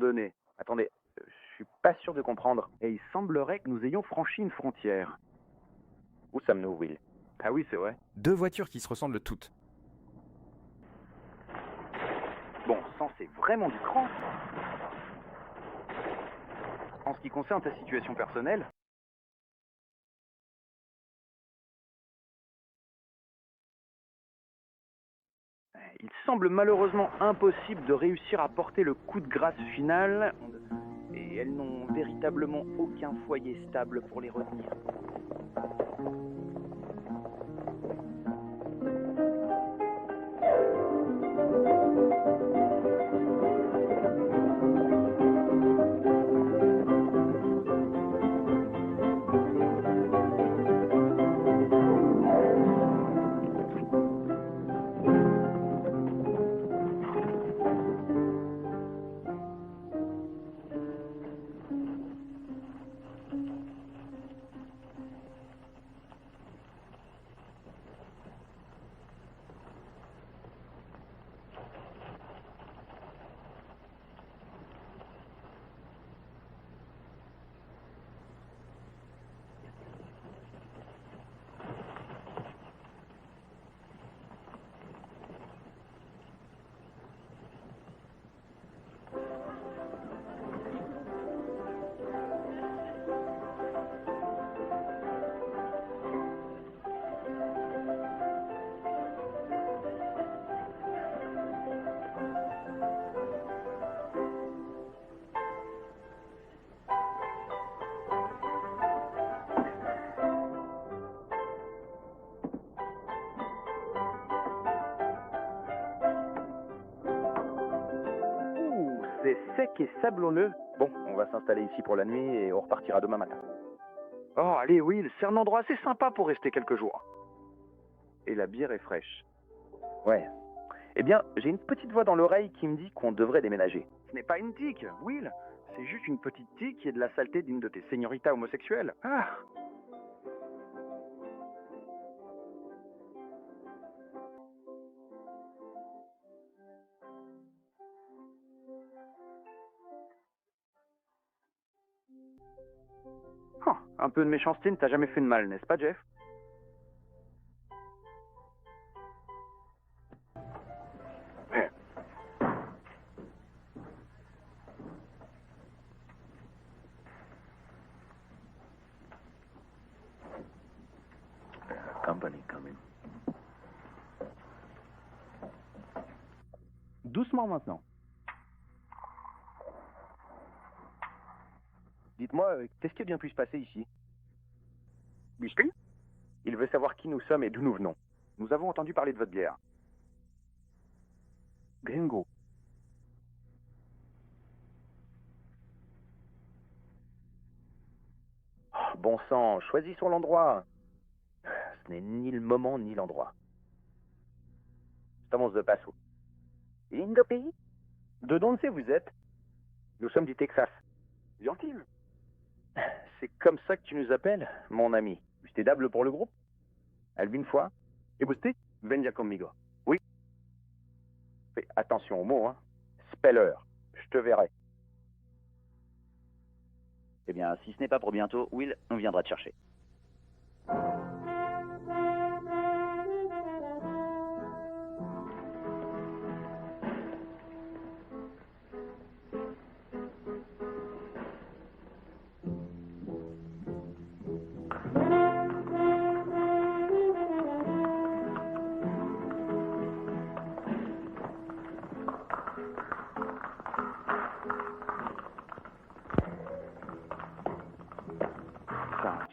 donné. Attendez, je suis pas sûr de comprendre. Et il semblerait que nous ayons franchi une frontière. Où sommes-nous, Will? Ah oui, c'est vrai. Deux voitures qui se ressemblent toutes. Bon sang, c'est vraiment du cran. En ce qui concerne ta situation personnelle, il semble malheureusement impossible de réussir à porter le coup de grâce final, et elles n'ont véritablement aucun foyer stable pour les retenir. Ouh, c'est sec et sablonneux. Bon, on va s'installer ici pour la nuit et on repartira demain matin. Oh, allez, Will, c'est un endroit assez sympa pour rester quelques jours. Et la bière est fraîche. Ouais. Eh bien, j'ai une petite voix dans l'oreille qui me dit qu'on devrait déménager. Ce n'est pas une tique, Will. C'est juste une petite tique qui est de la saleté d'une de tes señoritas homosexuelles. Ah. Oh, un peu de méchanceté ne t'a jamais fait de mal, n'est-ce pas, Jeff? Company coming. Doucement maintenant. Dites-moi, qu'est-ce qui a bien pu se passer ici? Biscuit? Il veut savoir qui nous sommes et d'où nous venons. Nous avons entendu parler de votre bière. Gringo. Oh, bon sang, choisissons l'endroit. Ce n'est ni le moment ni l'endroit. Estamos de paso. Lindo pays? De donde vous êtes? Nous sommes du Texas. Gentil. C'est comme ça que tu nous appelles, mon ami. Usted dable pour le groupe? Alvin fois? Et usted? Venga conmigo. Oui. Fais attention aux mots, hein. Speller. Je te verrai. Eh bien, si ce n'est pas pour bientôt, Will, on viendra te chercher.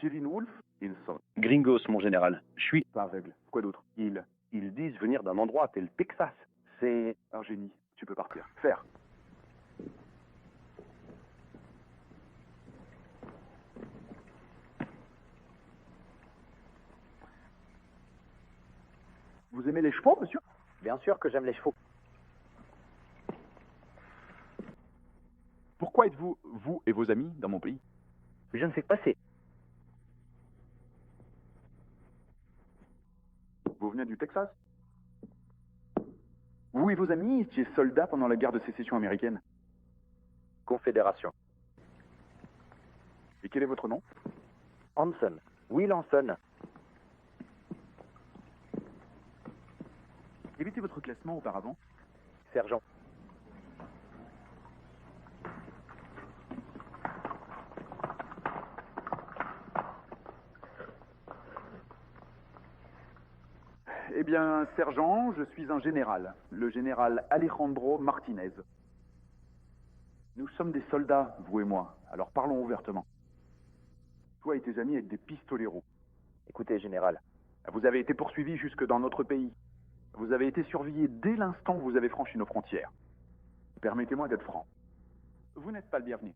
Kevin Wolf, ils sont Gringos, mon général. Je suis... pas aveugles. Quoi d'autre? Ils disent venir d'un endroit tel Texas. C'est un génie. Tu peux partir. Faire. Vous aimez les chevaux, monsieur? Bien sûr que j'aime les chevaux. Pourquoi êtes-vous, vous et vos amis, dans mon pays? Je ne sais pas, c'est... Vous venez du Texas? Vous et vos amis étiez soldats pendant la guerre de sécession américaine. Confédération. Et quel est votre nom? Hanson. Will Hanson. Quel était votre classement auparavant? Sergent. Eh bien, sergent, je suis un général. Le général Alejandro Martinez. Nous sommes des soldats, vous et moi. Alors parlons ouvertement. Toi et tes amis êtes des pistoleros. Écoutez, général. Vous avez été poursuivis jusque dans notre pays. Vous avez été surveillés dès l'instant où vous avez franchi nos frontières. Permettez-moi d'être franc. Vous n'êtes pas le bienvenu.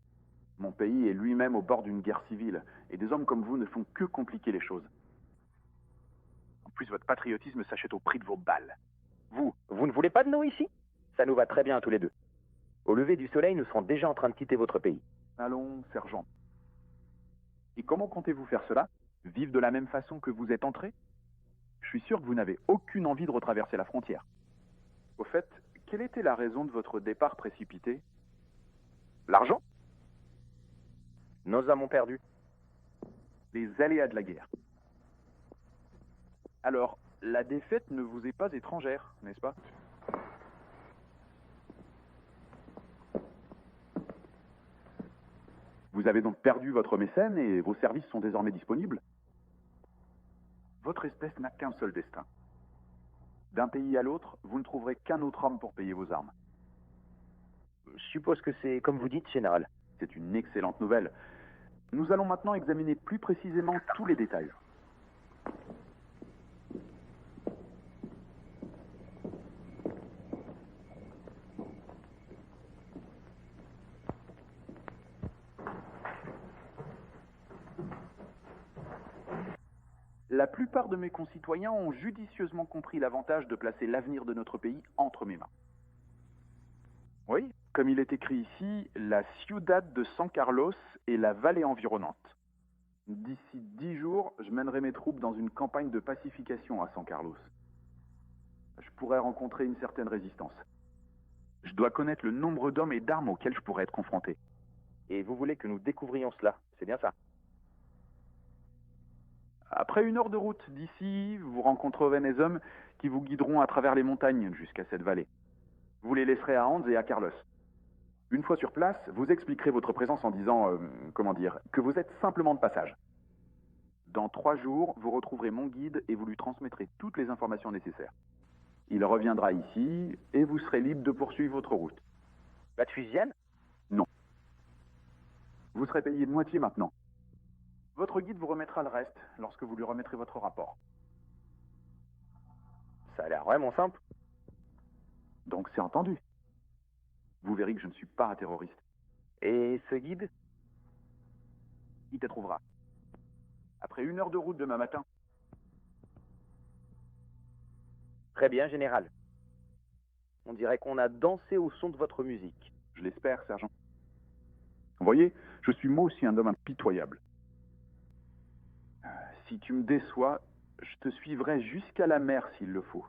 Mon pays est lui-même au bord d'une guerre civile, et des hommes comme vous ne font que compliquer les choses. En plus, votre patriotisme s'achète au prix de vos balles. Vous ne voulez pas de nous ici? Ça nous va très bien tous les deux. Au lever du soleil, nous serons déjà en train de quitter votre pays. Allons, sergent. Et comment comptez-vous faire cela? Vivre de la même façon que vous êtes entré? Je suis sûr que vous n'avez aucune envie de retraverser la frontière. Au fait, quelle était la raison de votre départ précipité? L'argent? Nos amants perdus. Les aléas de la guerre. Alors, la défaite ne vous est pas étrangère, n'est-ce pas? Vous avez donc perdu votre mécène et vos services sont désormais disponibles? Votre espèce n'a qu'un seul destin. D'un pays à l'autre, vous ne trouverez qu'un autre homme pour payer vos armes. Je suppose que c'est comme vous dites, général. C'est une excellente nouvelle. Nous allons maintenant examiner plus précisément tous les détails. La plupart de mes concitoyens ont judicieusement compris l'avantage de placer l'avenir de notre pays entre mes mains. Oui, comme il est écrit ici, la Ciudad de San Carlos et la vallée environnante. D'ici 10 jours, je mènerai mes troupes dans une campagne de pacification à San Carlos. Je pourrais rencontrer une certaine résistance. Je dois connaître le nombre d'hommes et d'armes auxquels je pourrais être confronté. Et vous voulez que nous découvrions cela, c'est bien ça? Après 1 heure de route d'ici, vous rencontrerez des hommes qui vous guideront à travers les montagnes jusqu'à cette vallée. Vous les laisserez à Hans et à Carlos. Une fois sur place, vous expliquerez votre présence en disant, que vous êtes simplement de passage. Dans 3 jours, vous retrouverez mon guide et vous lui transmettrez toutes les informations nécessaires. Il reviendra ici et vous serez libre de poursuivre votre route. La Tuisienne? Non. Vous serez payé de moitié maintenant. Votre guide vous remettra le reste lorsque vous lui remettrez votre rapport. Ça a l'air vraiment simple. Donc c'est entendu. Vous verrez que je ne suis pas un terroriste. Et ce guide? Il te trouvera. Après 1 heure de route demain matin. Très bien, général. On dirait qu'on a dansé au son de votre musique. Je l'espère, sergent. Vous voyez, je suis moi aussi un homme impitoyable. Si tu me déçois, je te suivrai jusqu'à la mer s'il le faut.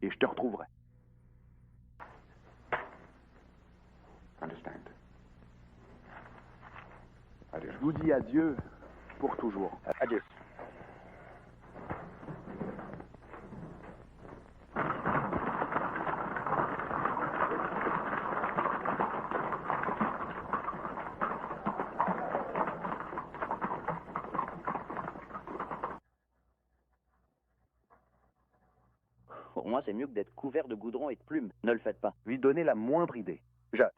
Et je te retrouverai. Understand. Adieu. Je vous dis adieu pour toujours. Adieu. Pour moi, c'est mieux que d'être couvert de goudron et de plumes. Ne le faites pas. Lui donner la moindre idée.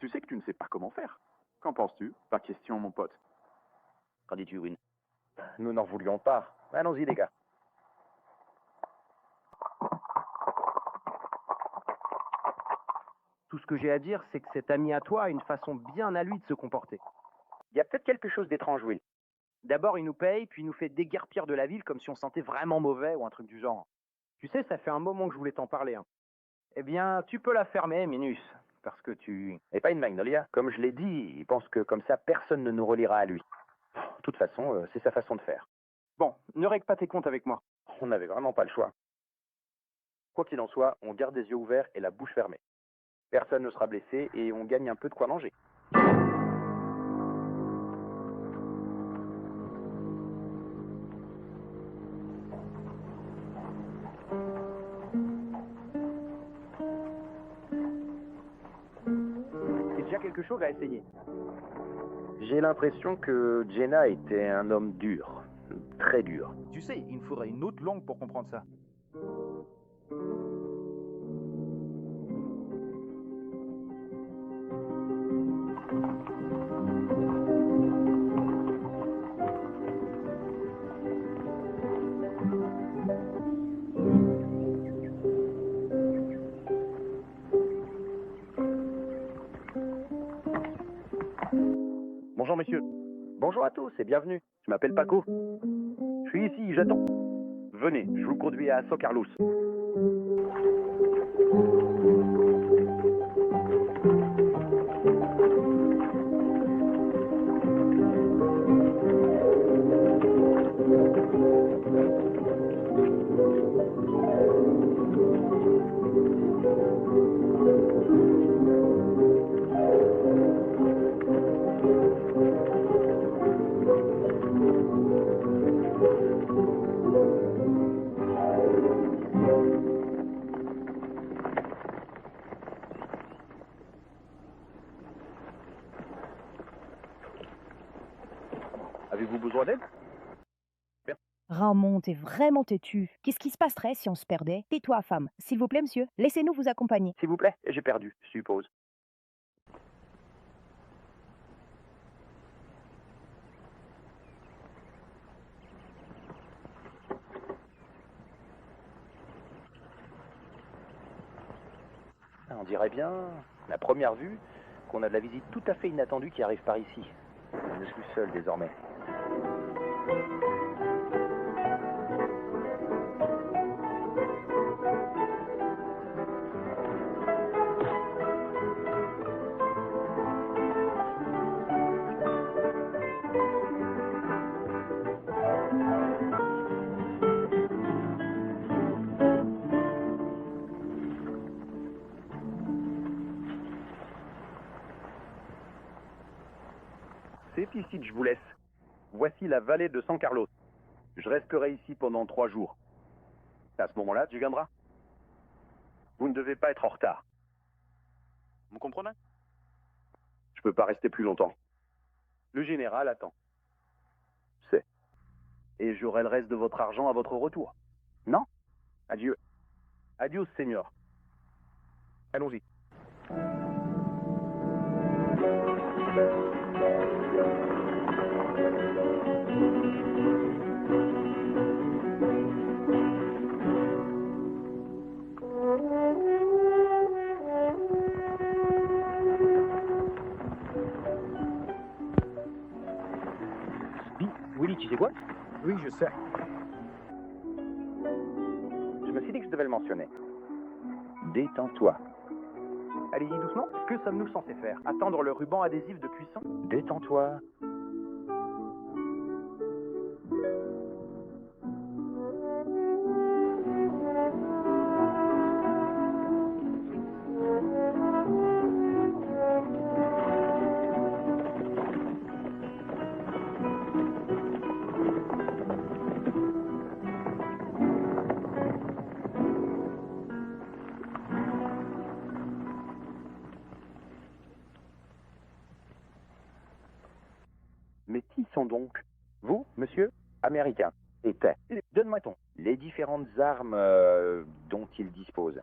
Tu sais que tu ne sais pas comment faire. Qu'en penses-tu? Pas question, mon pote. Qu'en dis-tu, Win? Nous n'en voulions pas. Allons-y, les gars. Tout ce que j'ai à dire, c'est que cet ami à toi a une façon bien à lui de se comporter. Il y a peut-être quelque chose d'étrange, Will. D'abord, il nous paye, puis il nous fait déguerpir de la ville comme si on se sentait vraiment mauvais ou un truc du genre. Tu sais, ça fait un moment que je voulais t'en parler. Hein. Eh bien, tu peux la fermer, Minus, parce que tu... Et pas une Magnolia. Comme je l'ai dit, il pense que comme ça, personne ne nous reliera à lui. De toute façon, c'est sa façon de faire. Bon, ne règle pas tes comptes avec moi. On n'avait vraiment pas le choix. Quoi qu'il en soit, on garde les yeux ouverts et la bouche fermée. Personne ne sera blessé et on gagne un peu de quoi manger. quelque chose à essayer. J'ai l'impression que Jenna était un homme dur. Très dur. Tu sais, il me faudrait une autre langue pour comprendre ça. Bonjour messieurs. Bonjour à tous et bienvenue. Je m'appelle Paco. Je suis ici, j'attends. Venez, je vous conduis à São Carlos. Avez-vous besoin d'aide? Ramon, t'es vraiment têtu. Qu'est-ce qui se passerait si on se perdait? Tais-toi, femme. S'il vous plaît, monsieur, laissez-nous vous accompagner. S'il vous plaît, j'ai perdu, je suppose. On dirait bien, la première vue, qu'on a de la visite tout à fait inattendue qui arrive par ici. Je ne suis seul désormais. C'est ici que je vous laisse. Voici la vallée de San Carlos. Je resterai ici pendant 3 jours. À ce moment-là, tu viendras. Vous ne devez pas être en retard. Vous comprenez? Je peux pas rester plus longtemps. Le général attend. C'est. Et j'aurai le reste de votre argent à votre retour. Non? Adieu. Adios, Seigneur. Allons-y. Willy, tu sais quoi? Oui, je sais. Je me suis dit que je devais le mentionner. Détends-toi. Allez-y doucement. Que sommes-nous censés faire? Attendre le ruban adhésif de cuisson? Détends-toi. Mais qui sont donc? Vous, monsieur? Américain. Était. Donne-moi ton. Les différentes armes dont il dispose.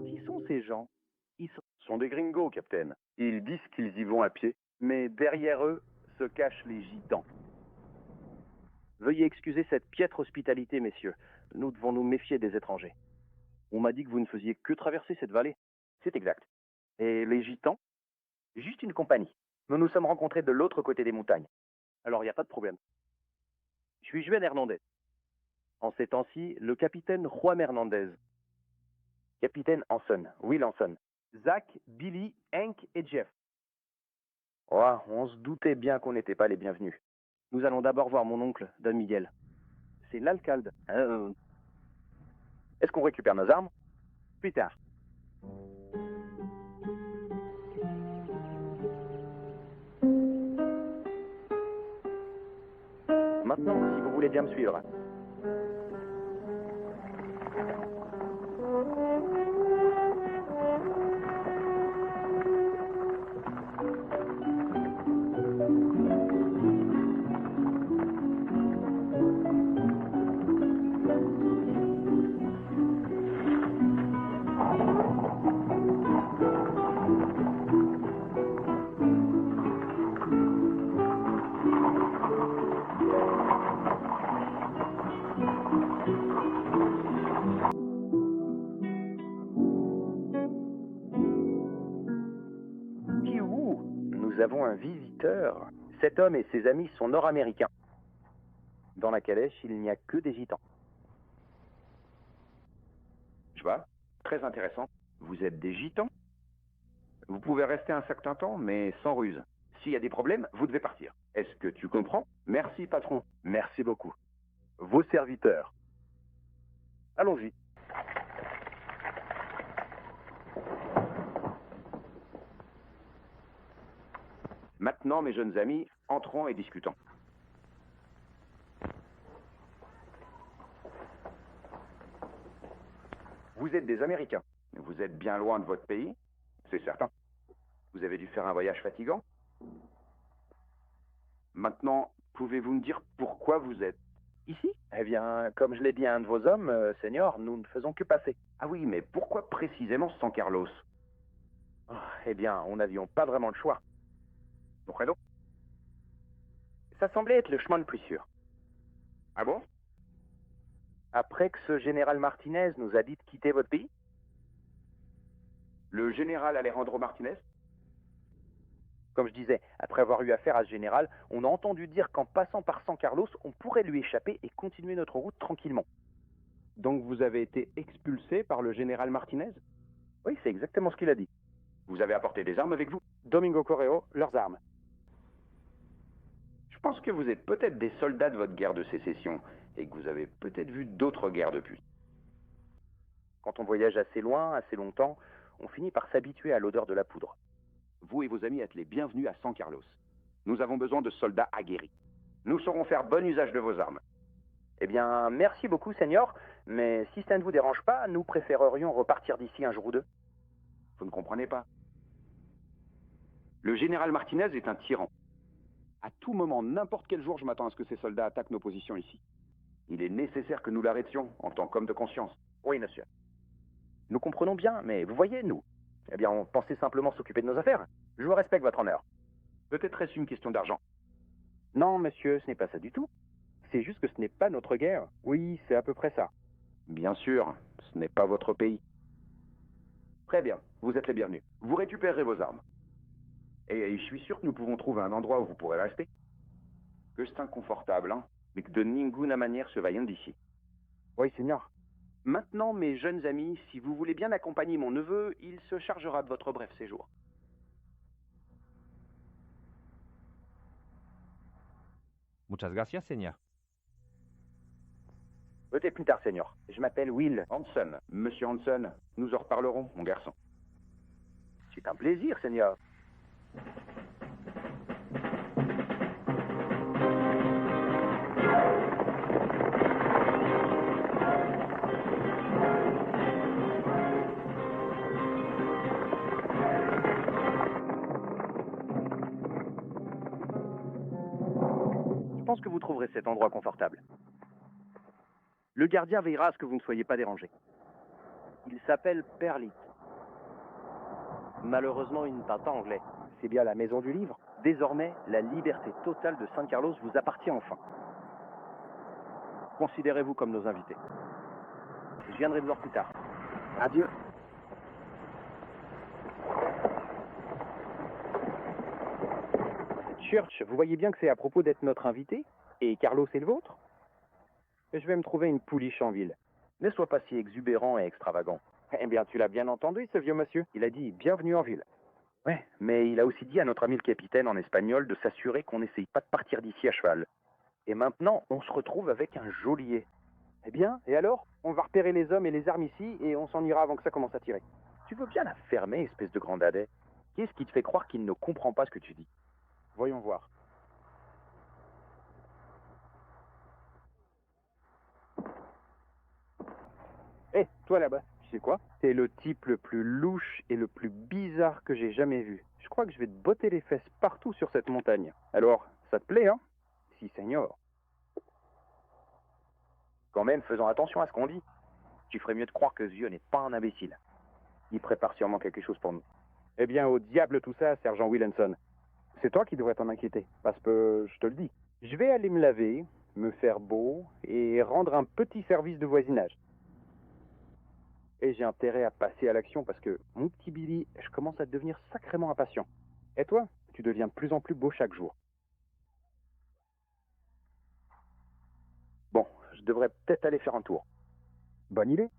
Qui sont ces gens? Ils sont des gringos, capitaine. Ils disent qu'ils y vont à pied, mais derrière eux se cachent les gitans. Veuillez excuser cette piètre hospitalité, messieurs. Nous devons nous méfier des étrangers. On m'a dit que vous ne faisiez que traverser cette vallée. C'est exact. Et les gitans? Juste une compagnie. Nous nous sommes rencontrés de l'autre côté des montagnes. Alors, il n'y a pas de problème. Je suis Juan Hernandez. En ces temps-ci, le capitaine Juan Hernandez. Capitaine Hanson, Will Hanson. Zach, Billy, Hank et Jeff. Oh, on se doutait bien qu'on n'était pas les bienvenus. Nous allons d'abord voir mon oncle, Don Miguel. C'est l'alcalde. Est-ce qu'on récupère nos armes? Plus tard. Maintenant, si vous voulez bien me suivre. Nous avons un visiteur. Cet homme et ses amis sont nord-américains. Dans la calèche, il n'y a que des gitans. Je vois. Très intéressant. Vous êtes des gitans? Vous pouvez rester un certain temps, mais sans ruse. S'il y a des problèmes, vous devez partir. Est-ce que tu comprends? Merci, patron. Merci beaucoup. Vos serviteurs. Allons-y. Maintenant, mes jeunes amis, entrons et discutons. Vous êtes des Américains. Vous êtes bien loin de votre pays, c'est certain. Vous avez dû faire un voyage fatigant. Maintenant, pouvez-vous me dire pourquoi vous êtes ici? Eh bien, comme je l'ai dit à un de vos hommes, Seigneur, nous ne faisons que passer. Ah oui, mais pourquoi précisément San Carlos? Eh bien, nous n'avions pas vraiment le choix. Bueno. Ça semblait être le chemin le plus sûr. Ah bon? Après que ce général Martinez nous a dit de quitter votre pays? Le général Alejandro Martinez? Comme je disais, après avoir eu affaire à ce général, on a entendu dire qu'en passant par San Carlos, on pourrait lui échapper et continuer notre route tranquillement. Donc vous avez été expulsé par le général Martinez? Oui, c'est exactement ce qu'il a dit. Vous avez apporté des armes avec vous? Domingo Correo, leurs armes. Je pense que vous êtes peut-être des soldats de votre guerre de sécession et que vous avez peut-être vu d'autres guerres depuis. Quand on voyage assez loin, assez longtemps, on finit par s'habituer à l'odeur de la poudre. Vous et vos amis êtes les bienvenus à San Carlos. Nous avons besoin de soldats aguerris. Nous saurons faire bon usage de vos armes. Eh bien, merci beaucoup, Seigneur, mais si ça ne vous dérange pas, nous préférerions repartir d'ici un jour ou deux. Vous ne comprenez pas. Le général Martinez est un tyran. À tout moment, n'importe quel jour, je m'attends à ce que ces soldats attaquent nos positions ici. Il est nécessaire que nous l'arrêtions en tant qu'homme de conscience. Oui, monsieur. Nous comprenons bien, mais vous voyez, nous, eh bien, on pensait simplement s'occuper de nos affaires. Je vous respecte votre honneur. Peut-être est-ce une question d'argent. Non, monsieur, ce n'est pas ça du tout. C'est juste que ce n'est pas notre guerre. Oui, c'est à peu près ça. Bien sûr, ce n'est pas votre pays. Très bien, vous êtes les bienvenus. Vous récupérez vos armes. Et je suis sûr que nous pouvons trouver un endroit où vous pourrez rester. Que c'est inconfortable, hein, mais que de ninguna manière se vayan d'ici. Oui, Seigneur. Maintenant, mes jeunes amis, si vous voulez bien accompagner mon neveu, il se chargera de votre bref séjour. Muchas gracias, señor. Peut-être plus tard, Seigneur. Je m'appelle Will Hanson. Monsieur Hanson, nous en reparlerons, mon garçon. C'est un plaisir, Seigneur. Je pense que vous trouverez cet endroit confortable. Le gardien veillera à ce que vous ne soyez pas dérangés. Il s'appelle Perlit. Malheureusement, il ne parle pas anglais. C'est bien la maison du livre? Désormais, la liberté totale de San Carlos vous appartient enfin. Considérez-vous comme nos invités. Je viendrai vous voir plus tard. Adieu. Cette Church, vous voyez bien que c'est à propos d'être notre invité, et Carlos est le vôtre. Je vais me trouver une pouliche en ville. Ne sois pas si exubérant et extravagant. Eh bien, tu l'as bien entendu, ce vieux monsieur. Il a dit « bienvenue en ville Ouais, mais il a aussi dit à notre ami le capitaine en espagnol de s'assurer qu'on n'essaye pas de partir d'ici à cheval. Et maintenant, on se retrouve avec un geôlier. » Eh bien, et alors? On va repérer les hommes et les armes ici, et on s'en ira avant que ça commence à tirer. Tu veux bien la fermer, espèce de grand dadais? Qu'est-ce qui te fait croire qu'il ne comprend pas ce que tu dis? Voyons voir. Hé, toi là-bas, tu sais quoi? T'es le type le plus louche et le plus bizarre que j'ai jamais vu. Je crois que je vais te botter les fesses partout sur cette montagne. Alors, ça te plaît, hein? Si, seigneur. Quand même, faisons attention à ce qu'on dit. Tu ferais mieux de croire que ce vieux n'est pas un imbécile. Il prépare sûrement quelque chose pour nous. Eh bien, au diable tout ça, sergent Williamson. C'est toi qui devrais t'en inquiéter, parce que, je te le dis, je vais aller me laver, me faire beau et rendre un petit service de voisinage. Et j'ai intérêt à passer à l'action parce que, mon petit Billy, je commence à devenir sacrément impatient. Et toi, tu deviens de plus en plus beau chaque jour. Bon, je devrais peut-être aller faire un tour. Bonne idée.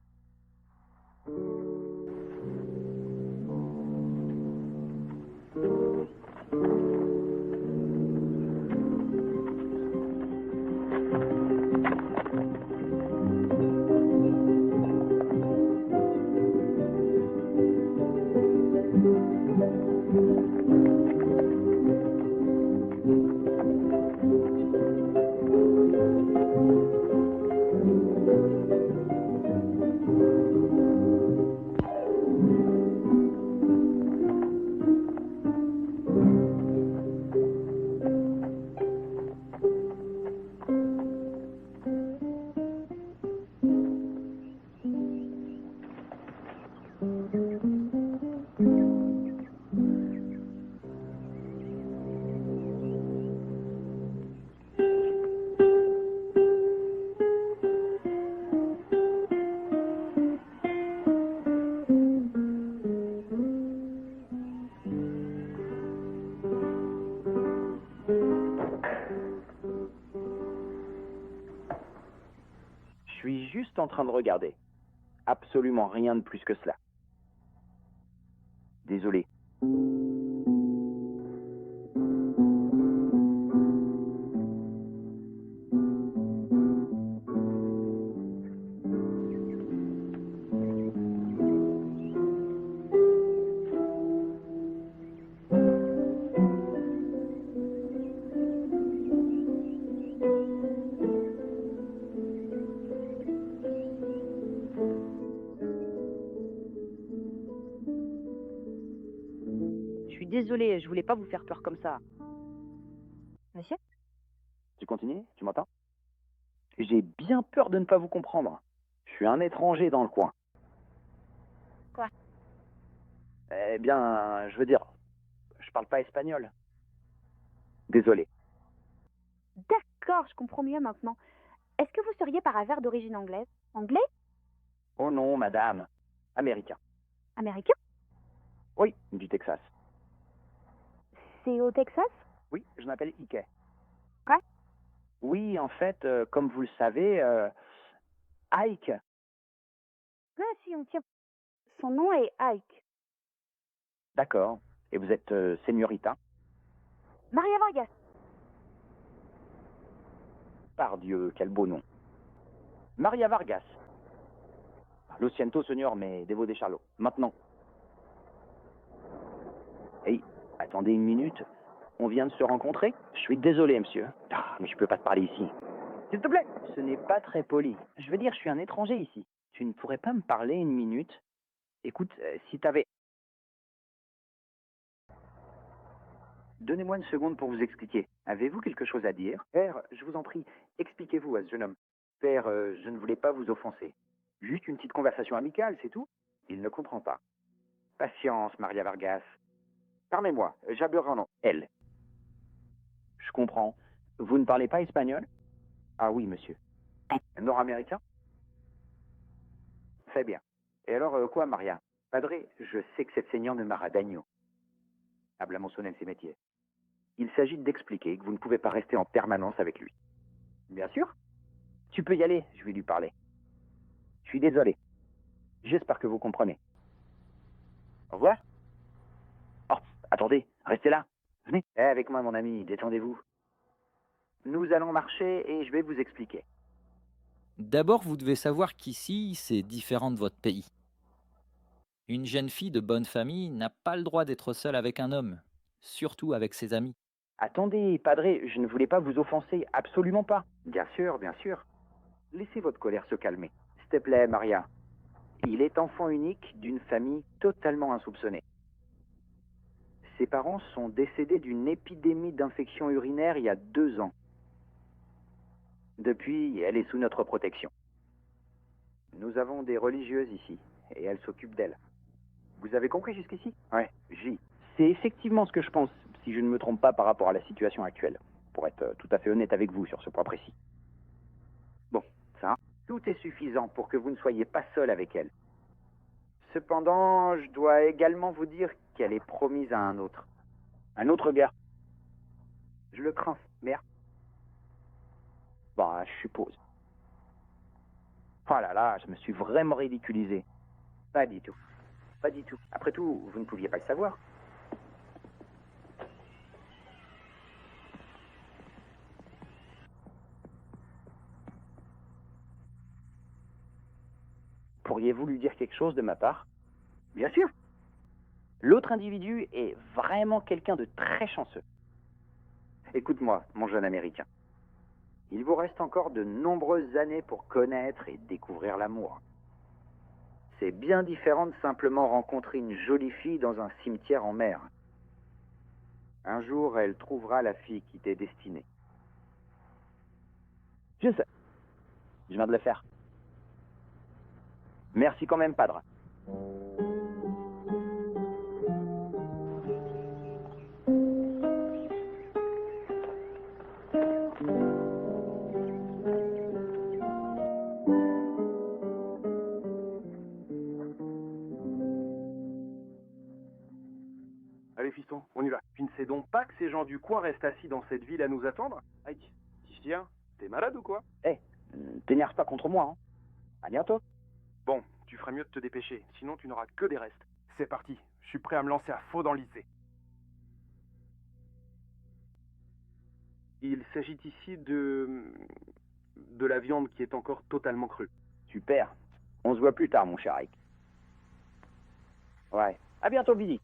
Je suis juste en train de regarder. Absolument rien de plus que cela. Désolé. Je suis désolée, je voulais pas vous faire peur comme ça. Monsieur? Tu continues? Tu m'entends? J'ai bien peur de ne pas vous comprendre. Je suis un étranger dans le coin. Quoi? Eh bien, je veux dire, je parle pas espagnol. Désolé. D'accord, je comprends mieux maintenant. Est-ce que vous seriez par hasard d'origine anglaise? Anglais? Oh non, madame. Américain. Américain? Oui, du Texas. C'est au Texas? Oui, je m'appelle Ike. Quoi? Oui, en fait, comme vous le savez, Ike. Ah si, on tient. Son nom est Ike. D'accord. Et vous êtes señorita? Maria Vargas. Pardieu, quel beau nom. Maria Vargas. Lo siento, señor, mais devo dejarlo. Maintenant. Hey, attendez une minute. On vient de se rencontrer? Je suis désolé, monsieur. Ah, mais je peux pas te parler ici. S'il te plaît, ce n'est pas très poli. Je veux dire, je suis un étranger ici. Tu ne pourrais pas me parler une minute? Écoute, si t'avais... Donnez-moi une seconde pour vous expliquer. Avez-vous quelque chose à dire? Père, je vous en prie, expliquez-vous à ce jeune homme. Père, je ne voulais pas vous offenser. Juste une petite conversation amicale, c'est tout. Il ne comprend pas. Patience, Maria Vargas. Permets-moi, j'aburerai en nom. Elle. Je comprends. Vous ne parlez pas espagnol? Ah oui, monsieur. Nord-américain? Très bien. Et alors, quoi, Maria? Padre, je sais que cette seigneur ne m'ara daño. Hablamos en ese métier. Il s'agit d'expliquer que vous ne pouvez pas rester en permanence avec lui. Bien sûr. Tu peux y aller, je vais lui parler. Je suis désolé. J'espère que vous comprenez. Au revoir. Oh, attendez, restez là. Venez. Avec moi, mon ami, détendez-vous. Nous allons marcher et je vais vous expliquer. D'abord, vous devez savoir qu'ici, c'est différent de votre pays. Une jeune fille de bonne famille n'a pas le droit d'être seule avec un homme, surtout avec ses amis. Attendez, padré, je ne voulais pas vous offenser, absolument pas. Bien sûr, bien sûr. Laissez votre colère se calmer. S'il te plaît, Maria. Il est enfant unique d'une famille totalement insoupçonnée. Ses parents sont décédés d'une épidémie d'infection urinaire il y a 2 ans. Depuis, elle est sous notre protection. Nous avons des religieuses ici, et elles s'occupent d'elle. Vous avez compris jusqu'ici? Ouais, J. C'est effectivement ce que je pense, si je ne me trompe pas par rapport à la situation actuelle, pour être tout à fait honnête avec vous sur ce point précis. Bon, ça, tout est suffisant pour que vous ne soyez pas seul avec elle. Cependant, je dois également vous dire qu'elle est promise à un autre. Un autre gars? Je le crains, merde. Bah, je suppose. Oh là là, je me suis vraiment ridiculisé. Pas du tout. Pas du tout. Après tout, vous ne pouviez pas le savoir. Pourriez-vous lui dire quelque chose de ma part? Bien sûr. L'autre individu est vraiment quelqu'un de très chanceux. Écoute-moi, mon jeune Américain. Il vous reste encore de nombreuses années pour connaître et découvrir l'amour. C'est bien différent de simplement rencontrer une jolie fille dans un cimetière en mer. Un jour, elle trouvera la fille qui t'est destinée. Je sais. Je viens de le faire. Merci quand même, padre. Allez, fiston, on y va. Tu ne sais donc pas que ces gens du coin restent assis dans cette ville à nous attendre? Aïe, tiens, t'es malade ou quoi? T'énerve pas contre moi, hein. À bientôt. Bon, tu ferais mieux de te dépêcher, sinon tu n'auras que des restes. C'est parti, je suis prêt à me lancer à fond dans le lycée. Il s'agit ici de la viande qui est encore totalement crue. Super. On se voit plus tard, mon cher Ike. Ouais. À bientôt, Billy.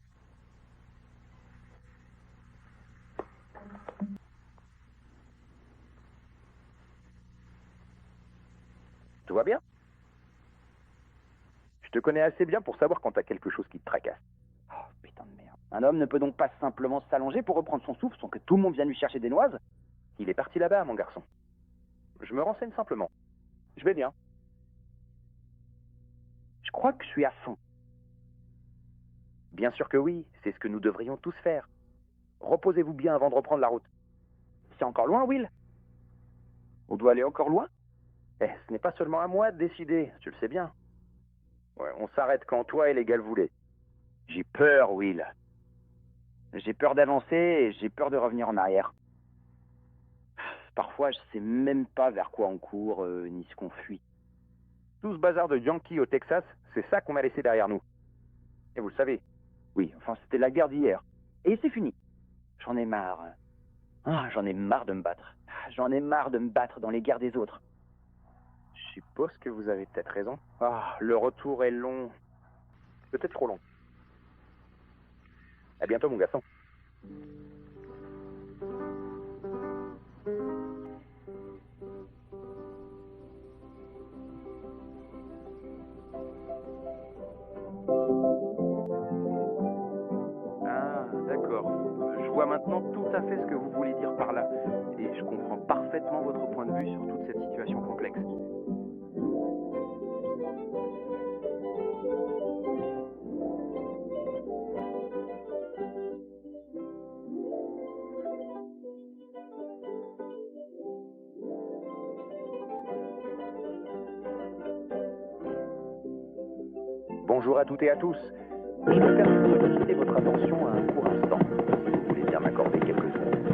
Tout va bien? Je te connais assez bien pour savoir quand t'as quelque chose qui te tracasse. Oh, putain de merde. Un homme ne peut donc pas simplement s'allonger pour reprendre son souffle sans que tout le monde vienne lui chercher des noises? Il est parti là-bas, mon garçon. Je me renseigne simplement. Je vais bien. Je crois que je suis à fond. Bien sûr que oui, c'est ce que nous devrions tous faire. Reposez-vous bien avant de reprendre la route. C'est encore loin, Will? On doit aller encore loin? Ce n'est pas seulement à moi de décider, tu le sais bien. Ouais, on s'arrête quand toi et les gars le voulaient. J'ai peur, Will. J'ai peur d'avancer et j'ai peur de revenir en arrière. Parfois, je sais même pas vers quoi on court, ni ce qu'on fuit. Tout ce bazar de Yankee au Texas, c'est ça qu'on a laissé derrière nous. Et vous le savez. Oui, enfin, c'était la guerre d'hier. Et c'est fini. J'en ai marre. Ah, j'en ai marre de me battre. J'en ai marre de me battre dans les guerres des autres. Je suppose que vous avez peut-être raison. Ah, le retour est long. Peut-être trop long. À bientôt, mon garçon. Ah, d'accord. Je vois maintenant tout à fait ce que vous voulez dire par là. Et je comprends parfaitement votre point de vue sur toute cette situation complexe. Bonjour à toutes et à tous. Je me permets de solliciter votre attention à un court instant. Si vous voulez bien m'accorder quelques secondes.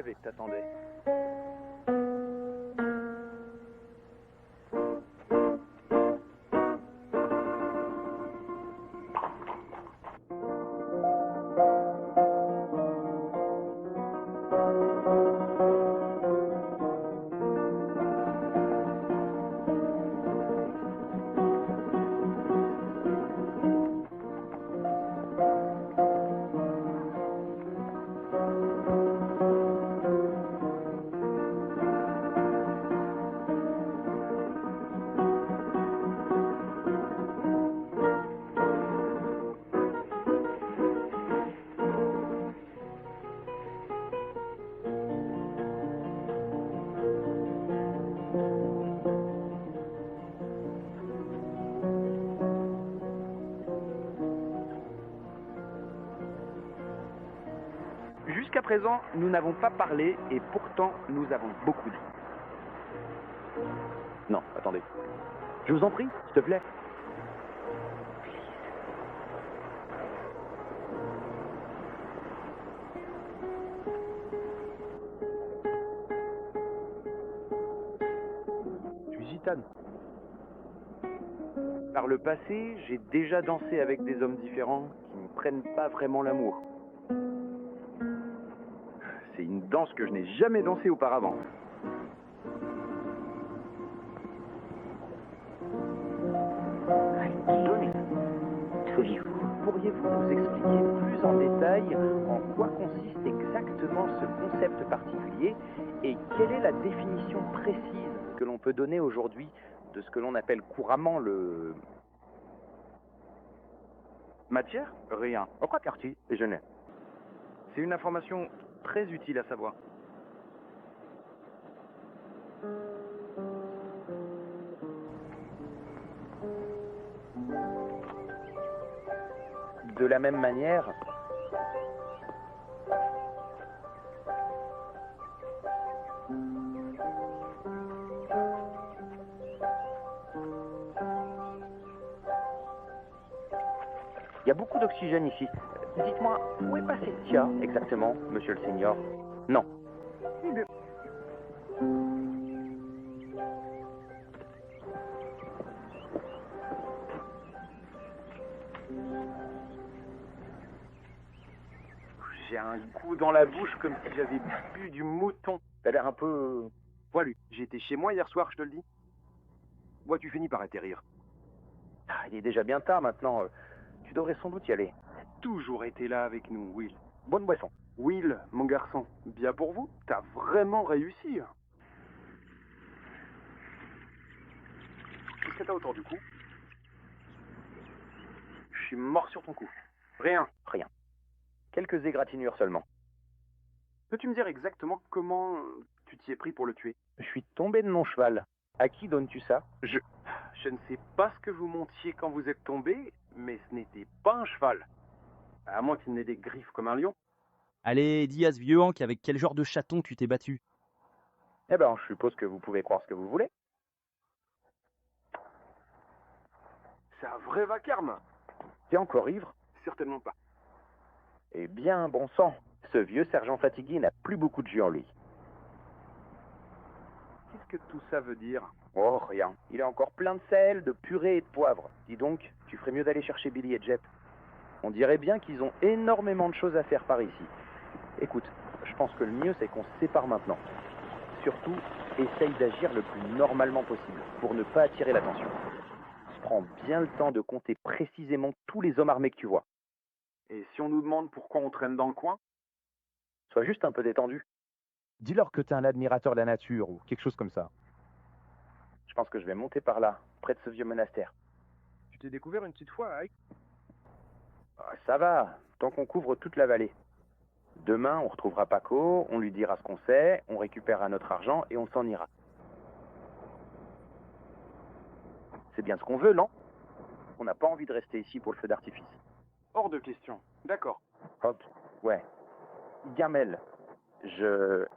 savais que t'attendais. Jusqu'à présent, nous n'avons pas parlé et pourtant nous avons beaucoup dit. Non, attendez. Je vous en prie, s'il te plaît. Je suis gitane. Par le passé, j'ai déjà dansé avec des hommes différents qui ne prennent pas vraiment l'amour. C'est une danse que je n'ai jamais dansée auparavant. Tenez, pourriez-vous nous expliquer plus en détail en quoi consiste exactement ce concept particulier et quelle est la définition précise que l'on peut donner aujourd'hui de ce que l'on appelle couramment le... Matière? Rien. En quoi quartier? Je n'ai. C'est une information très utile à savoir. De la même manière, il y a beaucoup d'oxygène ici. Dites-moi, où est passé Tia exactement, monsieur le seigneur? Non. J'ai un goût dans la bouche comme si j'avais bu du mouton. T'as l'air un peu... Poilu. J'étais chez moi hier soir, je te le dis. Moi, tu finis par atterrir. Ah, il est déjà bien tard maintenant. Tu devrais sans doute y aller. Toujours été là avec nous, Will. Bonne boisson. Will, mon garçon, bien pour vous. T'as vraiment réussi. Qu'est-ce que t'as autour du cou? Je suis mort sur ton cou. Rien. Rien. Quelques égratignures seulement. Peux-tu me dire exactement comment tu t'y es pris pour le tuer? Je suis tombé de mon cheval. À qui donnes-tu ça? Je ne sais pas ce que vous montiez quand vous êtes tombé, mais ce n'était pas un cheval. À moins qu'il n'ait des griffes comme un lion. Allez, dis à ce vieux Hank avec quel genre de chaton tu t'es battu. Eh ben, je suppose que vous pouvez croire ce que vous voulez. C'est un vrai vacarme. T'es encore ivre? Certainement pas. Eh bien, bon sang, ce vieux sergent fatigué n'a plus beaucoup de jus en lui. Qu'est-ce que tout ça veut dire? Oh, rien. Il est encore plein de sel, de purée et de poivre. Dis donc, tu ferais mieux d'aller chercher Billy et Jep. On dirait bien qu'ils ont énormément de choses à faire par ici. Écoute, je pense que le mieux c'est qu'on se sépare maintenant. Surtout, essaye d'agir le plus normalement possible, pour ne pas attirer l'attention. Prends bien le temps de compter précisément tous les hommes armés que tu vois. Et si on nous demande pourquoi on traîne dans le coin? Sois juste un peu détendu. Dis-leur que t'es un admirateur de la nature ou quelque chose comme ça. Je pense que je vais monter par là, près de ce vieux monastère. Tu t'es découvert une petite fois, Ike? Ah, ça va, tant qu'on couvre toute la vallée. Demain, on retrouvera Paco, on lui dira ce qu'on sait, on récupérera notre argent et on s'en ira. C'est bien ce qu'on veut, non? On n'a pas envie de rester ici pour le feu d'artifice. Hors de question. D'accord. Hop, ouais. Gamel, je...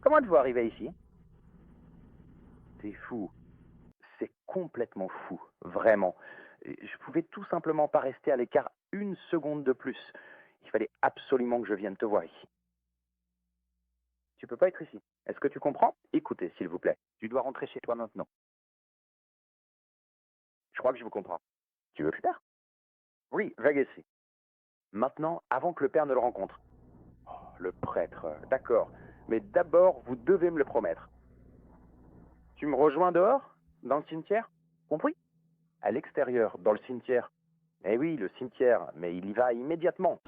Comment êtes-vous arrivé ici? C'est fou. C'est complètement fou. Vraiment. Je pouvais tout simplement pas rester à l'écart une seconde de plus. Il fallait absolument que je vienne te voir ici. Tu peux pas être ici. Est-ce que tu comprends? Écoutez, s'il vous plaît. Tu dois rentrer chez toi maintenant. Je crois que je vous comprends. Tu veux plus tard? Oui, vague ici. Maintenant, avant que le père ne le rencontre. Oh, le prêtre, d'accord. Mais d'abord, vous devez me le promettre. Tu me rejoins dehors? Dans le cimetière? Compris? À l'extérieur, dans le cimetière. Eh oui, le cimetière, mais il y va immédiatement.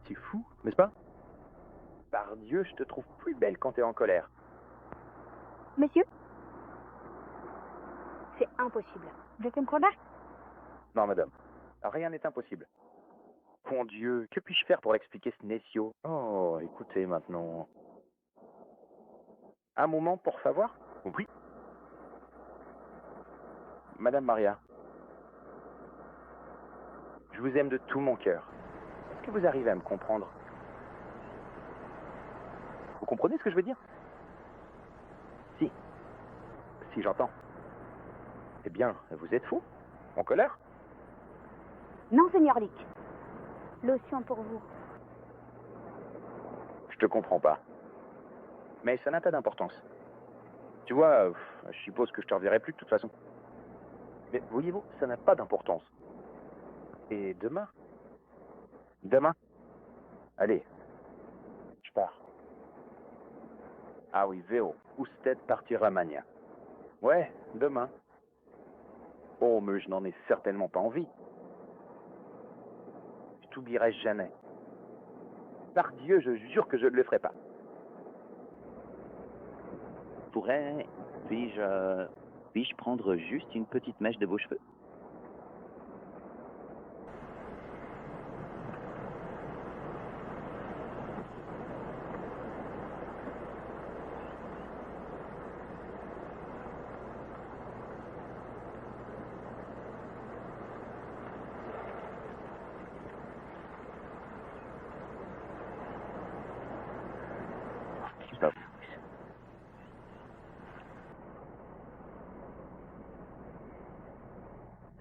C'est fou, n'est-ce pas? Par Dieu, je te trouve plus belle quand t'es en colère. Monsieur? C'est impossible. Vous êtes une remarque? Non, madame. Rien n'est impossible. Mon Dieu, que puis-je faire pour l'expliquer ce Necio? Oh, écoutez maintenant. Un moment, pour savoir? Compris? Madame Maria, je vous aime de tout mon cœur. Est-ce que vous arrivez à me comprendre? Vous comprenez ce que je veux dire? Si. Si, j'entends. Eh bien, vous êtes fou? En colère? Non, Seigneur Lick. Lotion pour vous. Je te comprends pas. Mais ça n'a pas d'importance. Tu vois, je suppose que je te reverrai plus de toute façon. Mais voyez-vous, ça n'a pas d'importance. Et demain? Demain? Allez, je pars. Ah oui, Véo, usted partira mañana. Ouais, demain. Oh, mais je n'en ai certainement pas envie. Je t'oublierai jamais. Par Dieu, je jure que je ne le ferai pas. Puis-je prendre juste une petite mèche de vos cheveux?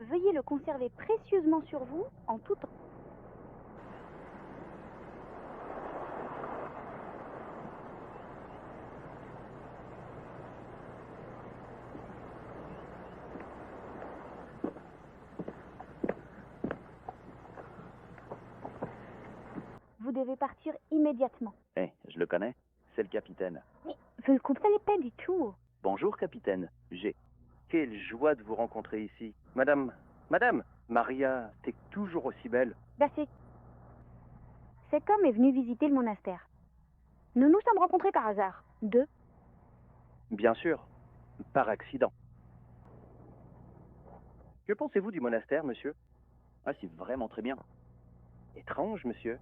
Veuillez le conserver précieusement sur vous en tout temps. Vous devez partir immédiatement. Eh, je le connais, c'est le capitaine. Mais vous ne comprenez pas du tout. Bonjour, capitaine. Quelle joie de vous rencontrer ici. Madame, Maria, t'es toujours aussi belle. Ben, cet homme est venu visiter le monastère. Nous nous sommes rencontrés par hasard. Bien sûr, par accident. Que pensez-vous du monastère, monsieur? Ah, c'est vraiment très bien. Étrange, monsieur.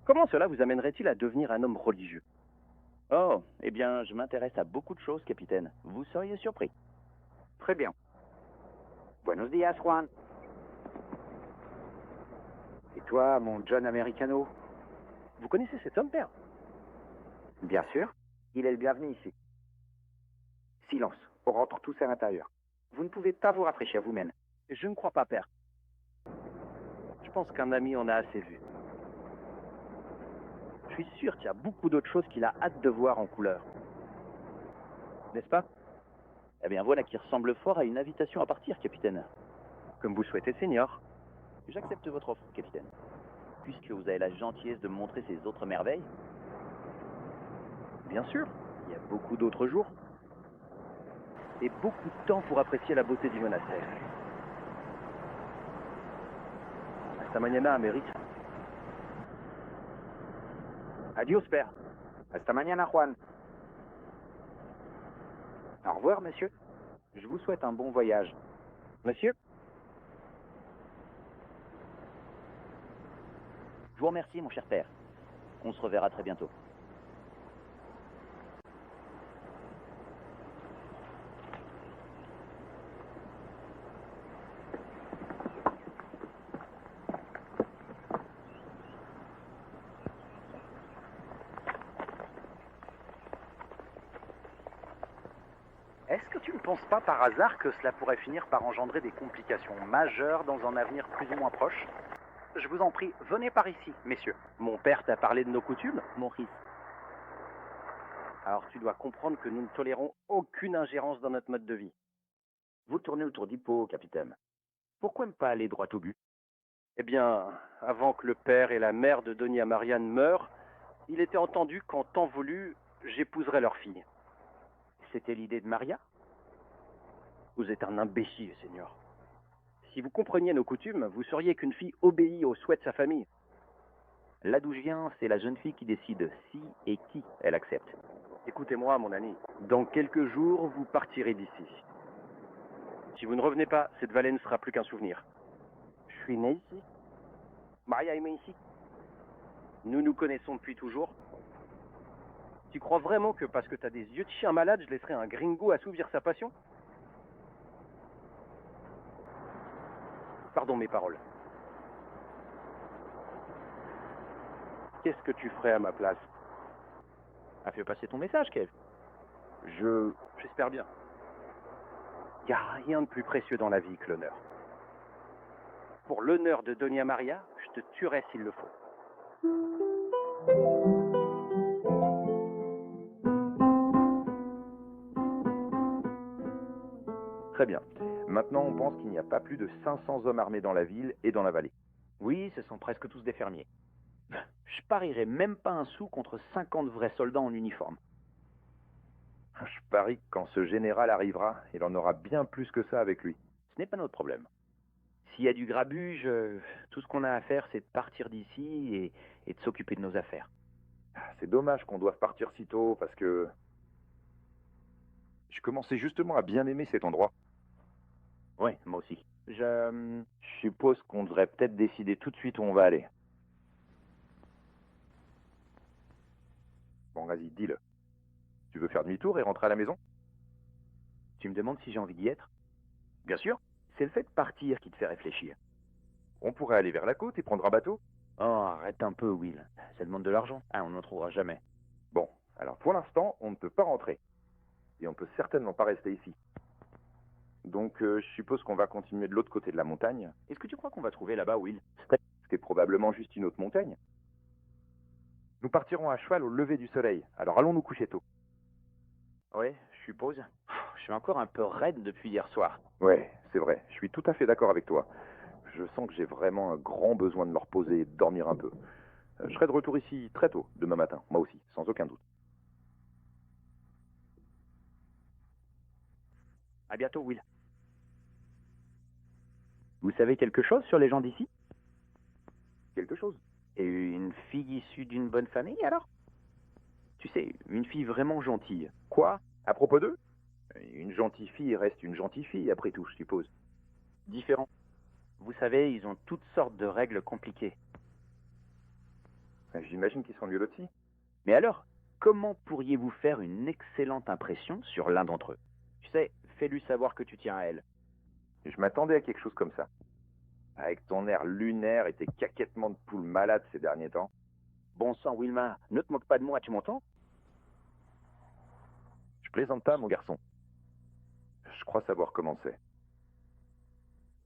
Comment cela vous amènerait-il à devenir un homme religieux? Oh, eh bien, je m'intéresse à beaucoup de choses, capitaine. Vous seriez surpris. Très bien. Buenos días, Juan. Et toi, mon John Americano? Vous connaissez cet homme, père? Bien sûr. Il est le bienvenu ici. Silence. On rentre tous à l'intérieur. Vous ne pouvez pas vous rafraîchir vous-même. Je ne crois pas, père. Je pense qu'un ami en a assez vu. Je suis sûr qu'il y a beaucoup d'autres choses qu'il a hâte de voir en couleur. N'est-ce pas? Eh bien, voilà qui ressemble fort à une invitation à partir, capitaine. Comme vous souhaitez, Seigneur. J'accepte votre offre, capitaine. Puisque vous avez la gentillesse de me montrer ces autres merveilles. Bien sûr, il y a beaucoup d'autres jours. Et beaucoup de temps pour apprécier la beauté du monastère. Hasta mañana, Ameris. Adios, père. Hasta mañana, Juan. Au revoir, messieurs. Je vous souhaite un bon voyage. Monsieur? Je vous remercie, mon cher père. On se reverra très bientôt. Est-ce que tu ne penses pas par hasard que cela pourrait finir par engendrer des complications majeures dans un avenir plus ou moins proche? Je vous en prie, venez par ici, messieurs. Mon père t'a parlé de nos coutumes, Maurice. Alors tu dois comprendre que nous ne tolérons aucune ingérence dans notre mode de vie. Vous tournez autour du pot, capitaine. Pourquoi ne pas aller droit au but? Eh bien, avant que le père et la mère de Doña Marianne meurent, il était entendu qu'en temps voulu, j'épouserais leur fille. C'était l'idée de Maria? Vous êtes un imbécile, Seigneur. Si vous compreniez nos coutumes, vous sauriez qu'une fille obéit aux souhaits de sa famille. Là d'où je viens, c'est la jeune fille qui décide si et qui elle accepte. Écoutez-moi, mon ami. Dans quelques jours, vous partirez d'ici. Si vous ne revenez pas, cette vallée ne sera plus qu'un souvenir. Je suis né ici. Maria est née ici. Nous nous connaissons depuis toujours. Tu crois vraiment que parce que t'as des yeux de chien malade, je laisserai un gringo assouvir sa passion? Pardon mes paroles. Qu'est-ce que tu ferais à ma place? Fais passer ton message, Kev. J'espère bien. Il n'y a rien de plus précieux dans la vie que l'honneur. Pour l'honneur de Doña Maria, je te tuerai s'il le faut. Très bien. Maintenant, on pense qu'il n'y a pas plus de 500 hommes armés dans la ville et dans la vallée. Oui, ce sont presque tous des fermiers. Je parierais même pas un sou contre 50 vrais soldats en uniforme. Je parie que quand ce général arrivera, il en aura bien plus que ça avec lui. Ce n'est pas notre problème. S'il y a du grabuge, tout ce qu'on a à faire, c'est de partir d'ici et de s'occuper de nos affaires. C'est dommage qu'on doive partir si tôt, parce que... je commençais justement à bien aimer cet endroit. Ouais, moi aussi. Je suppose qu'on devrait peut-être décider tout de suite où on va aller. Bon, vas-y, dis-le. Tu veux faire demi-tour et rentrer à la maison? Tu me demandes si j'ai envie d'y être? Bien sûr. C'est le fait de partir qui te fait réfléchir. On pourrait aller vers la côte et prendre un bateau. Oh, arrête un peu, Will. Ça demande de l'argent. On n'en trouvera jamais. Bon, alors pour l'instant, on ne peut pas rentrer. Et on peut certainement pas rester ici. Donc, je suppose qu'on va continuer de l'autre côté de la montagne. Est-ce que tu crois qu'on va trouver là-bas, Will? C'est probablement juste une autre montagne. Nous partirons à cheval au lever du soleil. Alors allons nous coucher tôt. Ouais, je suppose. Je suis encore un peu raide depuis hier soir. Ouais, c'est vrai. Je suis tout à fait d'accord avec toi. Je sens que j'ai vraiment un grand besoin de me reposer et de dormir un peu. Je serai de retour ici très tôt, demain matin. Moi aussi, sans aucun doute. À bientôt, Will. Vous savez quelque chose sur les gens d'ici? Quelque chose? Et une fille issue d'une bonne famille, alors? Tu sais, une fille vraiment gentille. Quoi? À propos d'eux? Une gentille fille reste une gentille fille, après tout, je suppose. Différent. Vous savez, ils ont toutes sortes de règles compliquées. J'imagine qu'ils sont mieux lotis. Mais alors, comment pourriez-vous faire une excellente impression sur l'un d'entre eux? Tu sais, fais-lui savoir que tu tiens à elle. Je m'attendais à quelque chose comme ça. Avec ton air lunaire et tes caquettements de poule malade ces derniers temps. Bon sang, Wilma, ne te moque pas de moi, tu m'entends? Je plaisante pas, mon garçon. Je crois savoir comment c'est.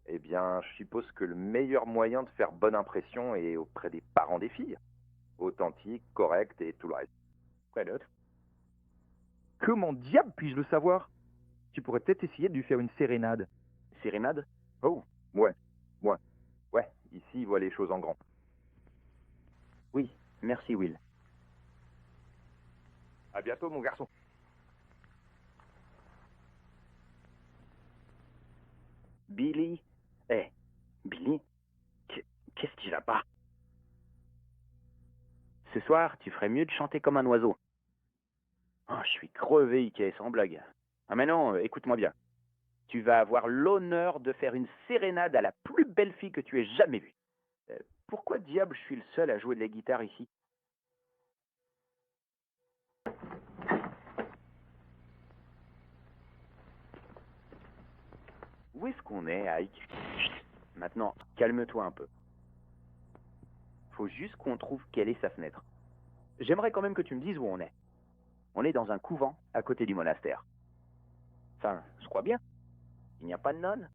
Eh bien, je suppose que le meilleur moyen de faire bonne impression est auprès des parents des filles. Authentique, correct et tout le reste. Quoi d'autre? Comment diable puis-je le savoir? Tu pourrais peut-être essayer de lui faire une sérénade. Sérénade? Oh, ouais. Ouais, ici, il voit les choses en grand. Oui, merci, Will. À bientôt, mon garçon. Billy? Billy? Qu'est-ce qui va pas? Ce soir, tu ferais mieux de chanter comme un oiseau. Oh, je suis crevé, Ike, sans blague. Ah mais non, écoute-moi bien. Tu vas avoir l'honneur de faire une sérénade à la plus belle fille que tu aies jamais vue. Pourquoi diable je suis le seul à jouer de la guitare ici? Où est-ce qu'on est, Ike? Chut. Maintenant, calme-toi un peu. Faut juste qu'on trouve quelle est sa fenêtre. J'aimerais quand même que tu me dises où on est. On est dans un couvent à côté du monastère. Enfin, je crois bien. Il n'y a pas de nonne?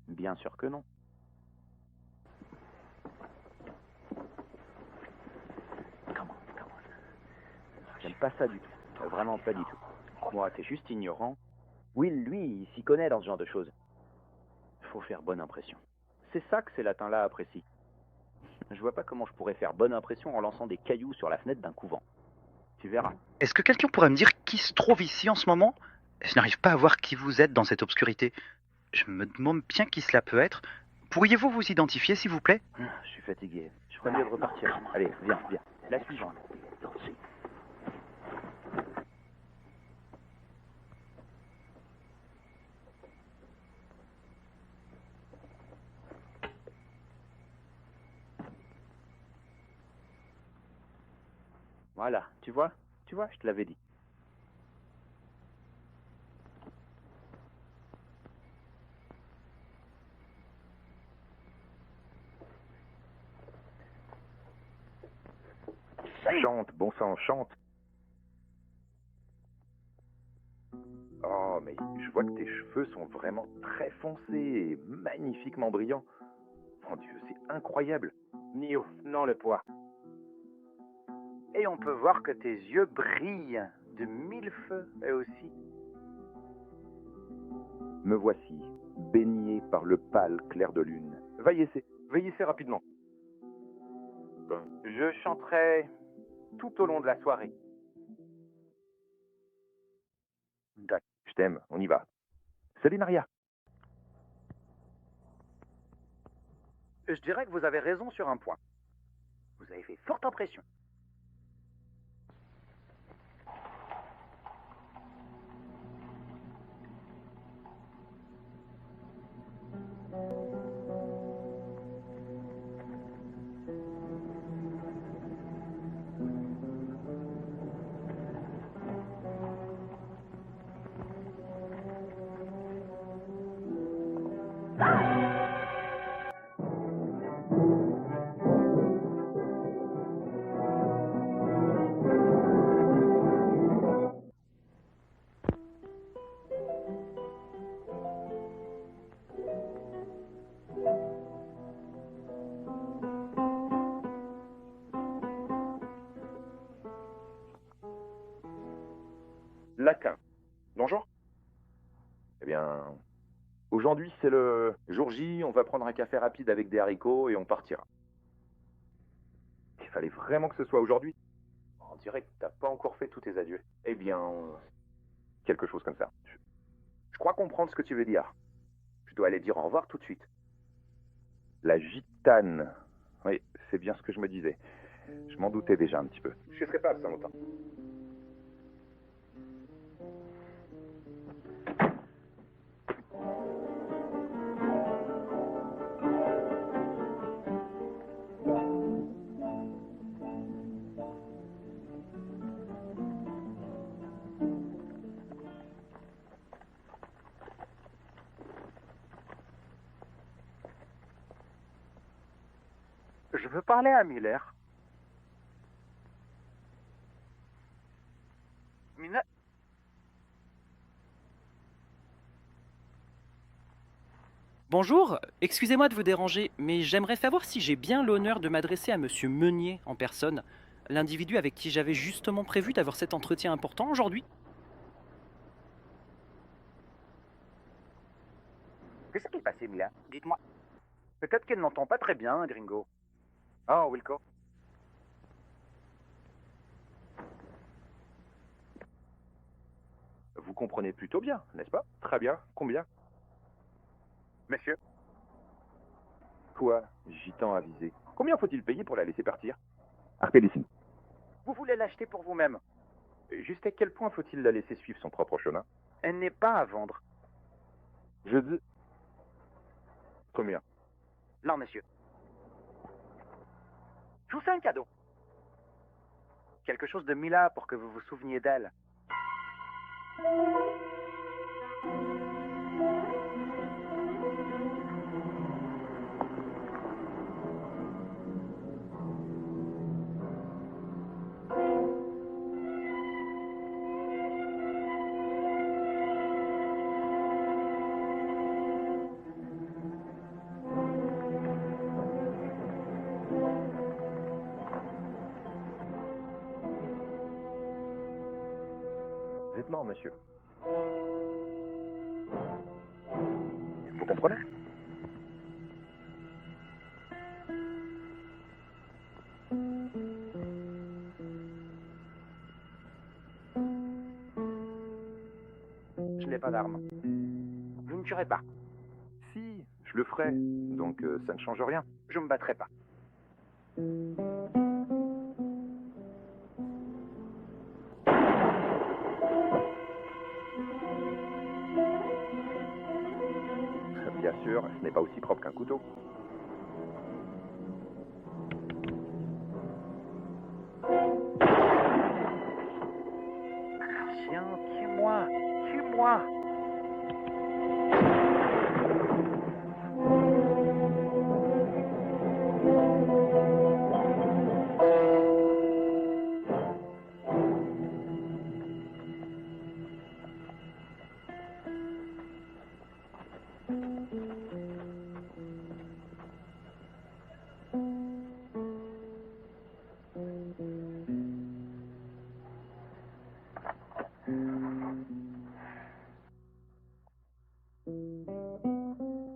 Bien sûr que non. Comment? J'aime pas ça du tout. Vraiment pas du tout. Moi, t'es juste ignorant. Will, lui, il s'y connaît dans ce genre de choses. Faut faire bonne impression. C'est ça que ces latins-là apprécient. Je vois pas comment je pourrais faire bonne impression en lançant des cailloux sur la fenêtre d'un couvent. Tu verras. Est-ce que quelqu'un pourrait me dire qui se trouve ici en ce moment? Je n'arrive pas à voir qui vous êtes dans cette obscurité. Je me demande bien qui cela peut être. Pourriez-vous vous identifier, s'il vous plaît? Je suis fatigué. Je ferais mieux de repartir. Allez, viens. La suivante. Voilà, tu vois, je te l'avais dit. Chante, bon sang, chante. Oh, mais je vois que tes cheveux sont vraiment très foncés et magnifiquement brillants. Mon Dieu, c'est incroyable. Nio, non le poids. Et on peut voir que tes yeux brillent de mille feux, eux aussi. Me voici, baigné par le pâle clair de lune. Veillez rapidement. Je chanterai tout au long de la soirée. D'accord, je t'aime, on y va. Salut Maria. Je dirais que vous avez raison sur un point. Vous avez fait forte impression. Laquin. Bonjour. Eh bien, aujourd'hui c'est le jour J, on va prendre un café rapide avec des haricots et on partira. Il fallait vraiment que ce soit aujourd'hui. On dirait que t'as pas encore fait tous tes adieux. Eh bien, quelque chose comme ça. Je crois comprendre ce que tu veux dire. Je dois aller dire au revoir tout de suite. La gitane. Oui, c'est bien ce que je me disais. Je m'en doutais déjà un petit peu. Je ne serai pas absent longtemps. Je veux parler à Miller. Miller? Bonjour, excusez-moi de vous déranger, mais j'aimerais savoir si j'ai bien l'honneur de m'adresser à Monsieur Meunier en personne, l'individu avec qui j'avais justement prévu d'avoir cet entretien important aujourd'hui. Qu'est-ce qui est passé, Miller? Dites-moi. Peut-être qu'elle n'entend pas très bien, Gringo. Oh, Wilco. Vous comprenez plutôt bien, n'est-ce pas? Très bien. Combien? Monsieur? Quoi, gitan avisé? Combien faut-il payer pour la laisser partir? Arpédicine. Vous voulez l'acheter pour vous-même? Jusqu'à quel point faut-il la laisser suivre son propre chemin? Elle n'est pas à vendre. Je dis... Combien? Non, monsieur. Je vous fais un cadeau. Quelque chose de Mila pour que vous vous souveniez d'elle. Vêtements, monsieur. Vous comprenez? Je n'ai pas d'arme. Je ne tuerai pas. Si, je le ferai. Donc ça ne change rien. Je me battrai pas. Bien sûr, ce n'est pas aussi propre qu'un couteau. Tiens, tue-moi. Tue-moi.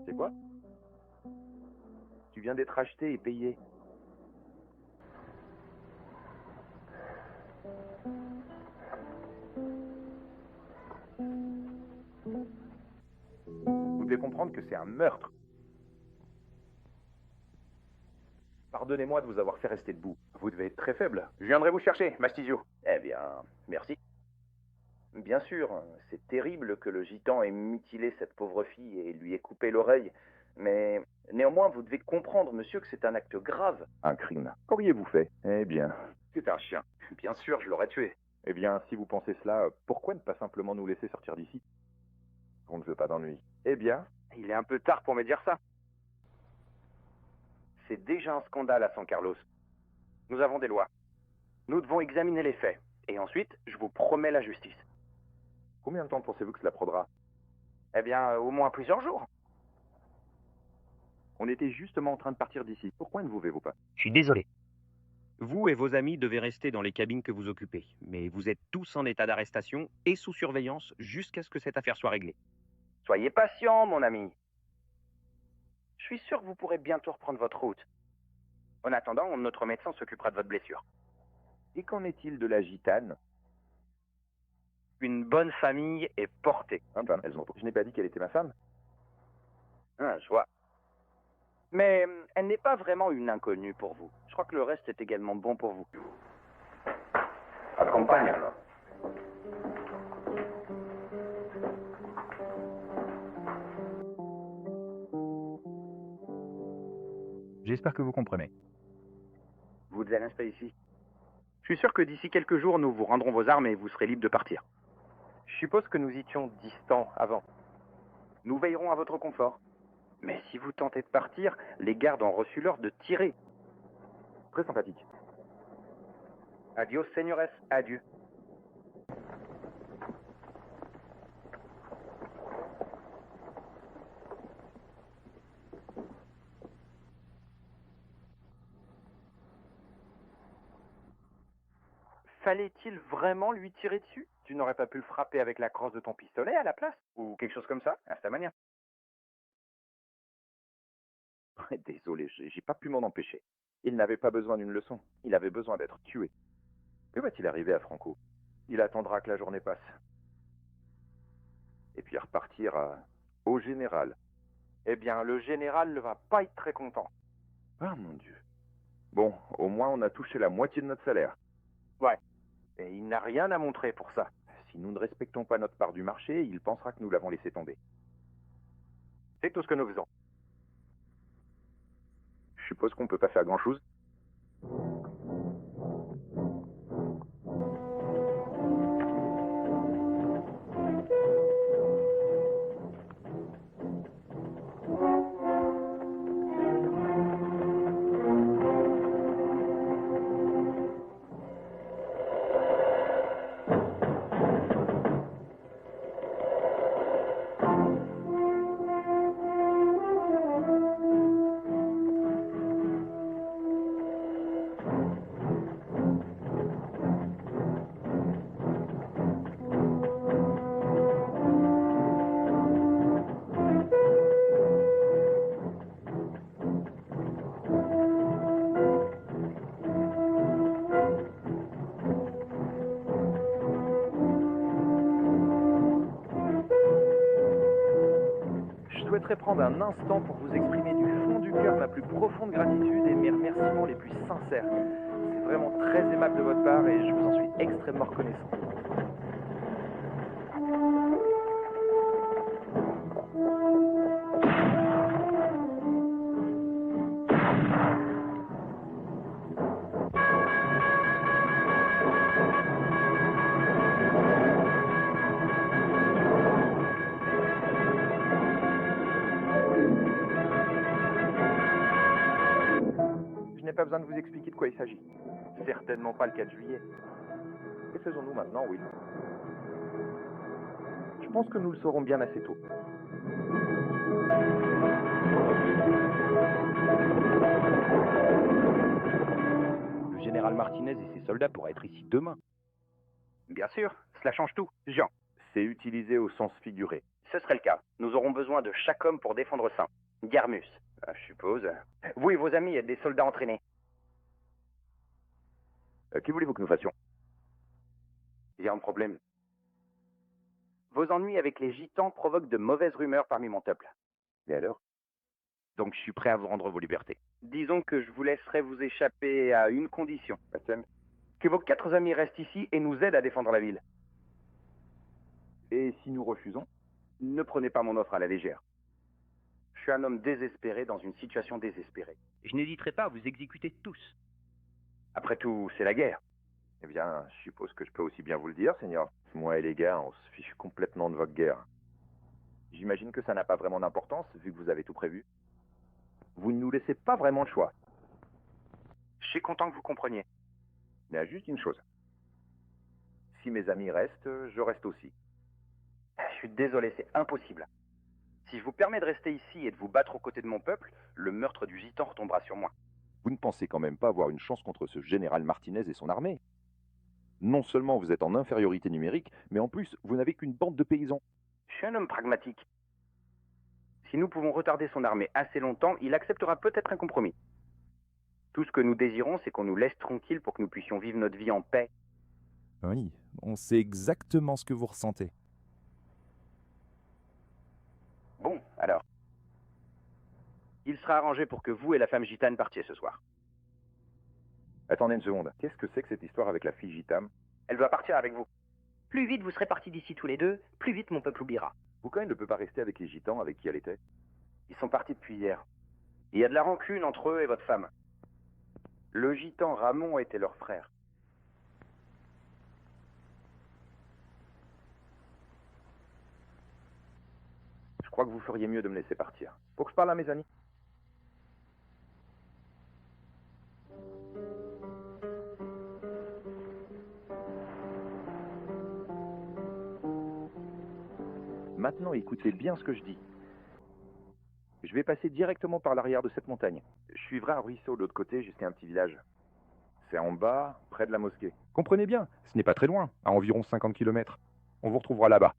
C'est quoi? Tu viens d'être acheté et payé. Vous devez comprendre que c'est un meurtre. Pardonnez-moi de vous avoir fait rester debout. Vous devez être très faible. Je viendrai vous chercher, Mastisio. Eh bien, merci. Bien sûr, c'est terrible que le gitan ait mutilé cette pauvre fille et lui ait coupé l'oreille. Mais néanmoins, vous devez comprendre, monsieur, que c'est un acte grave. Un crime. Qu'auriez-vous fait? Eh bien, C'est un chien. Bien sûr, je l'aurais tué. eh bien, si vous pensez cela, pourquoi ne pas simplement nous laisser sortir d'ici? On ne veut pas d'ennui. Eh bien, Il est un peu tard pour me dire ça. C'est déjà un scandale à San Carlos. Nous avons des lois. Nous devons examiner les faits. Et ensuite, je vous promets la justice. combien de temps pensez-vous que cela prendra? Eh bien, au moins plusieurs jours. On était justement en train de partir d'ici. Pourquoi ne vous verrez-vous pas? Je suis désolé. Vous et vos amis devez rester dans les cabines que vous occupez, mais vous êtes tous en état d'arrestation et sous surveillance jusqu'à ce que cette affaire soit réglée. Soyez patient, mon ami. Je suis sûr que vous pourrez bientôt reprendre votre route. En attendant, notre médecin s'occupera de votre blessure. Et qu'en est-il de la gitane? Une bonne famille est portée. Ah ben, je n'ai pas dit qu'elle était ma femme. Ah, je vois. Mais elle n'est pas vraiment une inconnue pour vous. Je crois que le reste est également bon pour vous. Accompagne-la. J'espère que vous comprenez. Vous devez l'installer ici. Je suis sûr que d'ici quelques jours, nous vous rendrons vos armes et vous serez libre de partir. Je suppose que nous étions distants avant. Nous veillerons à votre confort. Mais si vous tentez de partir, les gardes ont reçu l'ordre de tirer. Très sympathique. Adios, señores. Adieu. Fallait-il vraiment lui tirer dessus? Tu n'aurais pas pu le frapper avec la crosse de ton pistolet à la place? Ou quelque chose comme ça, à sa manière. Désolé, j'ai pas pu m'en empêcher. Il n'avait pas besoin d'une leçon. Il avait besoin d'être tué. Que va-t-il arriver à Franco? Il attendra que la journée passe. Et puis repartir au général. Eh bien, le général ne va pas être très content. Ah mon Dieu. Bon, au moins on a touché la moitié de notre salaire. Ouais. Et il n'a rien à montrer pour ça. Si nous ne respectons pas notre part du marché, il pensera que nous l'avons laissé tomber. C'est tout ce que nous faisons. Je suppose qu'on peut pas faire grand-chose. Je souhaiterais prendre un instant pour vous exprimer du fond du cœur ma plus profonde gratitude et mes remerciements les plus sincères. C'est vraiment très aimable de votre part et je vous en suis extrêmement reconnaissant. Je n'ai pas besoin de vous expliquer de quoi il s'agit. Certainement pas le 4 juillet. Que faisons-nous maintenant, Will? Je pense que nous le saurons bien assez tôt. Le général Martinez et ses soldats pourraient être ici demain. Bien sûr, cela change tout. Jean, C'est utilisé au sens figuré. ce serait le cas. Nous aurons besoin de chaque homme pour défendre Saint. Garmus, je suppose. Vous et vos amis êtes des soldats entraînés. Que voulez-vous que nous fassions? Il y a un problème. Vos ennuis avec les gitans provoquent de mauvaises rumeurs parmi mon peuple. Et alors? Donc je suis prêt à vous rendre vos libertés. Disons que je vous laisserai vous échapper à une condition. Que vos 4 amis restent ici et nous aident à défendre la ville. Et si nous refusons? Ne prenez pas mon offre à la légère. Je suis un homme désespéré dans une situation désespérée. Je n'hésiterai pas à vous exécuter tous. Après tout, c'est la guerre. Eh bien, je suppose que je peux aussi bien vous le dire, Seigneur. Moi et les gars, on se fiche complètement de votre guerre. J'imagine que ça n'a pas vraiment d'importance, vu que vous avez tout prévu. Vous ne nous laissez pas vraiment le choix. Je suis content que vous compreniez. Il y a juste une chose. Si mes amis restent, je reste aussi. Je suis désolé, c'est impossible. Si je vous permets de rester ici et de vous battre aux côtés de mon peuple, le meurtre du gitan retombera sur moi. Vous ne pensez quand même pas avoir une chance contre ce général Martinez et son armée? Non seulement vous êtes en infériorité numérique, mais en plus, vous n'avez qu'une bande de paysans. Je suis un homme pragmatique. Si nous pouvons retarder son armée assez longtemps, il acceptera peut-être un compromis. Tout ce que nous désirons, c'est qu'on nous laisse tranquilles pour que nous puissions vivre notre vie en paix. Oui, on sait exactement ce que vous ressentez. Bon, alors. Il sera arrangé pour que vous et la femme gitane partiez ce soir. Attendez une seconde. Qu'est-ce que c'est que cette histoire avec la fille gitane? Elle doit partir avec vous. Plus vite vous serez partis d'ici tous les deux, plus vite mon peuple oubliera. Pourquoi elle ne peut pas rester avec les gitans avec qui elle était? Ils sont partis depuis hier. Il y a de la rancune entre eux et votre femme. Le gitan Ramon était leur frère. Je crois que vous feriez mieux de me laisser partir. Faut que je parle à mes amis. Maintenant, écoutez bien ce que je dis. Je vais passer directement par l'arrière de cette montagne. Je suivrai un ruisseau de l'autre côté jusqu'à un petit village. C'est en bas, près de la mosquée. Comprenez bien, ce n'est pas très loin, à environ 50 km. On vous retrouvera là-bas.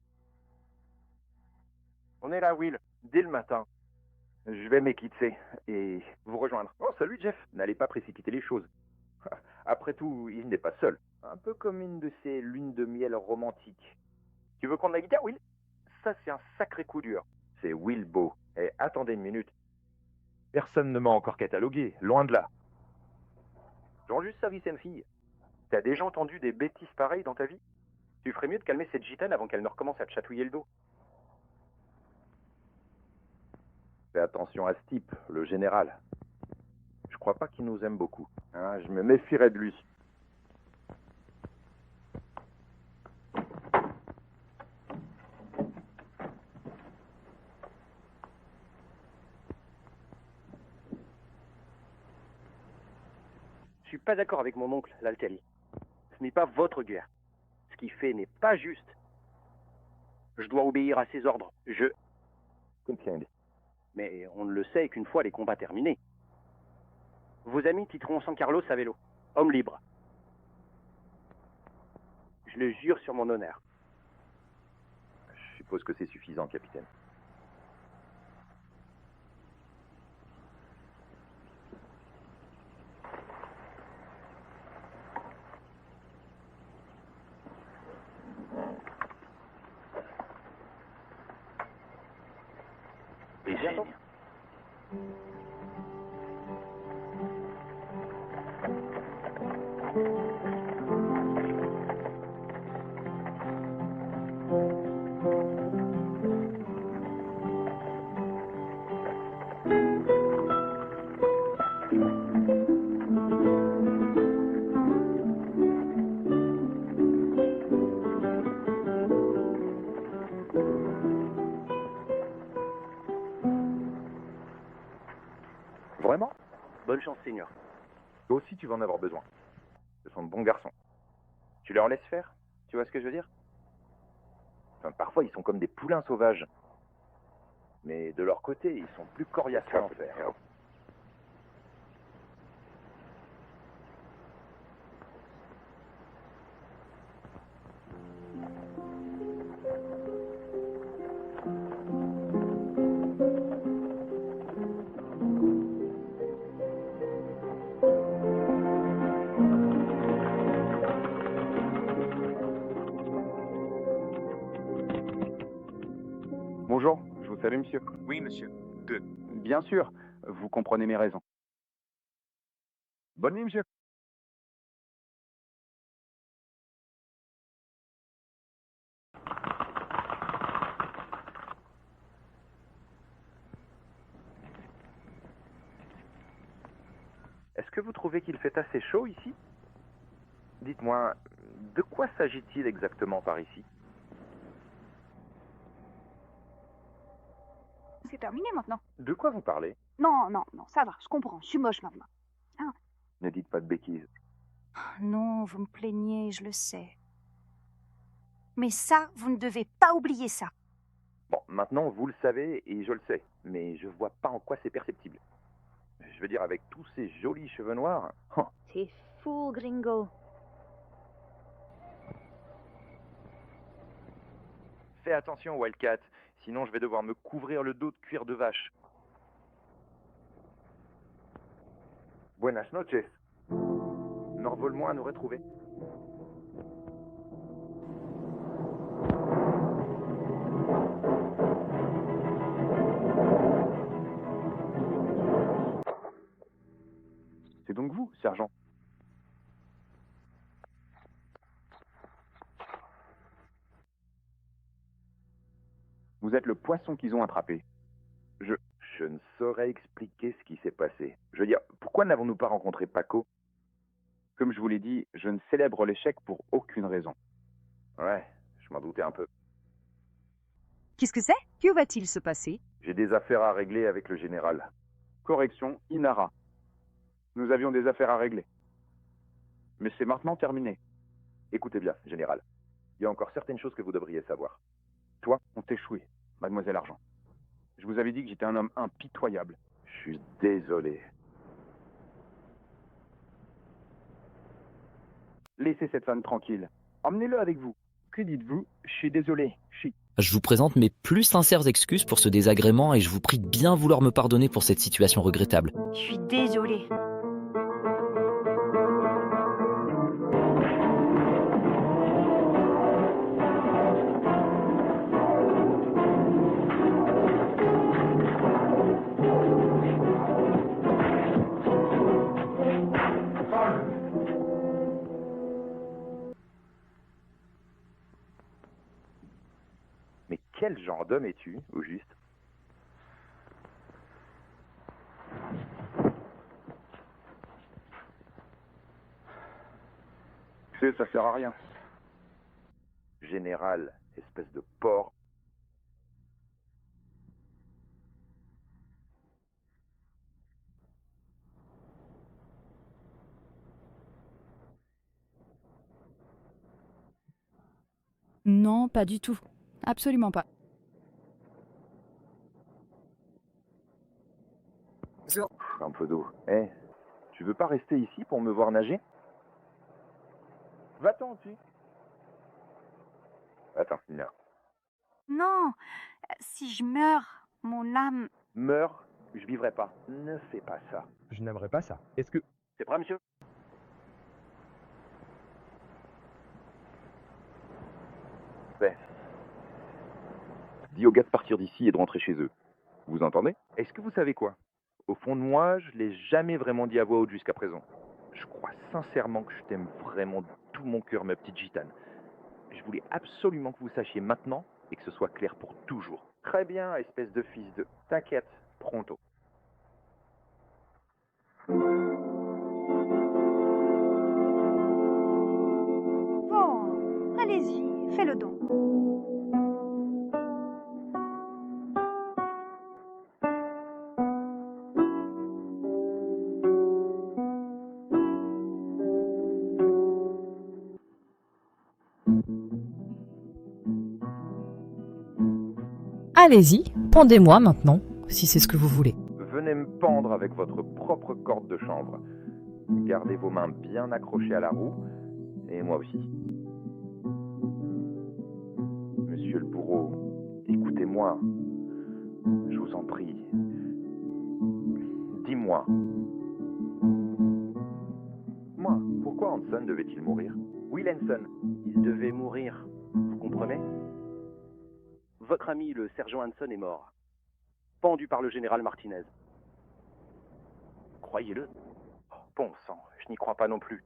On est là, Will, dès le matin. Je vais m'équiter et vous rejoindre. Oh, salut Jeff, n'allez pas précipiter les choses. Après tout, il n'est pas seul. Un peu comme une de ces lunes de miel romantiques. Tu veux prendre la guitare, Will? Ça, c'est un sacré coup dur. C'est Will Beau, Eh, attendez une minute. Personne ne m'a encore catalogué, loin de là. Genre juste service une fille. T'as déjà entendu des bêtises pareilles dans ta vie? Tu ferais mieux de calmer cette gitane avant qu'elle ne recommence à te chatouiller le dos. Fais attention à ce type, le général. Je crois pas qu'il nous aime beaucoup. Hein, je me méfierais de lui. Je suis pas d'accord avec mon oncle, l'Altali. Ce n'est pas votre guerre. Ce qu'il fait n'est pas juste. Je dois obéir à ses ordres. Mais on ne le sait qu'une fois les combats terminés. Vos amis quitteront San Carlos à vélo. Homme libre. Je le jure sur mon honneur. Je suppose que c'est suffisant, capitaine. Et bientôt. Vraiment? Bonne chance, Seigneur. Toi aussi, tu vas en avoir besoin. Ce sont de bons garçons. Tu leur laisses faire? Tu vois ce que je veux dire? Enfin, parfois, ils sont comme des poulains sauvages. Mais de leur côté, ils sont plus coriaces qu'à l'enfer. Bonjour, je vous salue, monsieur. Oui, monsieur. Bien sûr, vous comprenez mes raisons. Bonne nuit, monsieur. Est-ce que vous trouvez qu'il fait assez chaud ici? Dites-moi, de quoi s'agit-il exactement par ici? C'est terminé maintenant. De quoi vous parlez? Non, ça va, je comprends, je suis moche maintenant. Ne dites pas de bêtises. Non, vous me plaignez, je le sais. Mais ça, vous ne devez pas oublier ça. Bon, maintenant, vous le savez et je le sais, mais je vois pas en quoi c'est perceptible. Je veux dire, avec tous ces jolis cheveux noirs... Oh. C'est fou, gringo. Fais attention, Wildcat, sinon je vais devoir me couvrir le dos de cuir de vache. Buenas noches. N'envole-moi à nous retrouver. C'est donc vous, sergent? Vous êtes le poisson qu'ils ont attrapé. Je ne saurais expliquer ce qui s'est passé. Je veux dire, pourquoi n'avons-nous pas rencontré Paco? Comme je vous l'ai dit, je ne célèbre l'échec pour aucune raison. Ouais, je m'en doutais un peu. Qu'est-ce que c'est? Que va-t-il se passer? J'ai des affaires à régler avec le général. Correction, Inara. Nous avions des affaires à régler. Mais c'est maintenant terminé. Écoutez bien, général. Il y a encore certaines choses que vous devriez savoir. Toi, on t'échoué, mademoiselle Argent. Je vous avais dit que j'étais un homme impitoyable. Je suis désolé. Laissez cette femme tranquille. Emmenez-le avec vous. Que dites-vous? Je suis désolé. Je vous présente mes plus sincères excuses pour ce désagrément et je vous prie de bien vouloir me pardonner pour cette situation regrettable. Je suis désolée. Quel genre d'homme es-tu, au juste? Tu sais, ça sert à rien. Général, espèce de porc. Non, pas du tout. Absolument pas. Un peu d'eau. Eh, tu veux pas rester ici pour me voir nager? Va-t'en aussi. Attends, Nina. Non, si je meurs, mon âme... Meurs, je vivrai pas. Ne fais pas ça. Je n'aimerais pas ça. Est-ce que... C'est prêt, monsieur? Ben. Dis aux gars de partir d'ici et de rentrer chez eux. Vous entendez? Est-ce que vous savez quoi? Au fond de moi, je l'ai jamais vraiment dit à voix haute jusqu'à présent. Je crois sincèrement que je t'aime vraiment de tout mon cœur, ma petite gitane. Je voulais absolument que vous sachiez maintenant et que ce soit clair pour toujours. Très bien, espèce de fils de... T'inquiète, pronto. Bon, allez-y, fais le don. Allez-y, pendez-moi maintenant, si c'est ce que vous voulez. Venez me pendre avec votre propre corde de chanvre. Gardez vos mains bien accrochées à la roue, et moi aussi. Monsieur le bourreau, écoutez-moi. Je vous en prie. Dis-moi. Moi, pourquoi Hanson devait-il mourir? Will Hanson, il devait mourir. Vous comprenez? Votre ami, le sergent Hanson, est mort. Pendu par le général Martinez. Croyez-le. Oh, bon sang, je n'y crois pas non plus.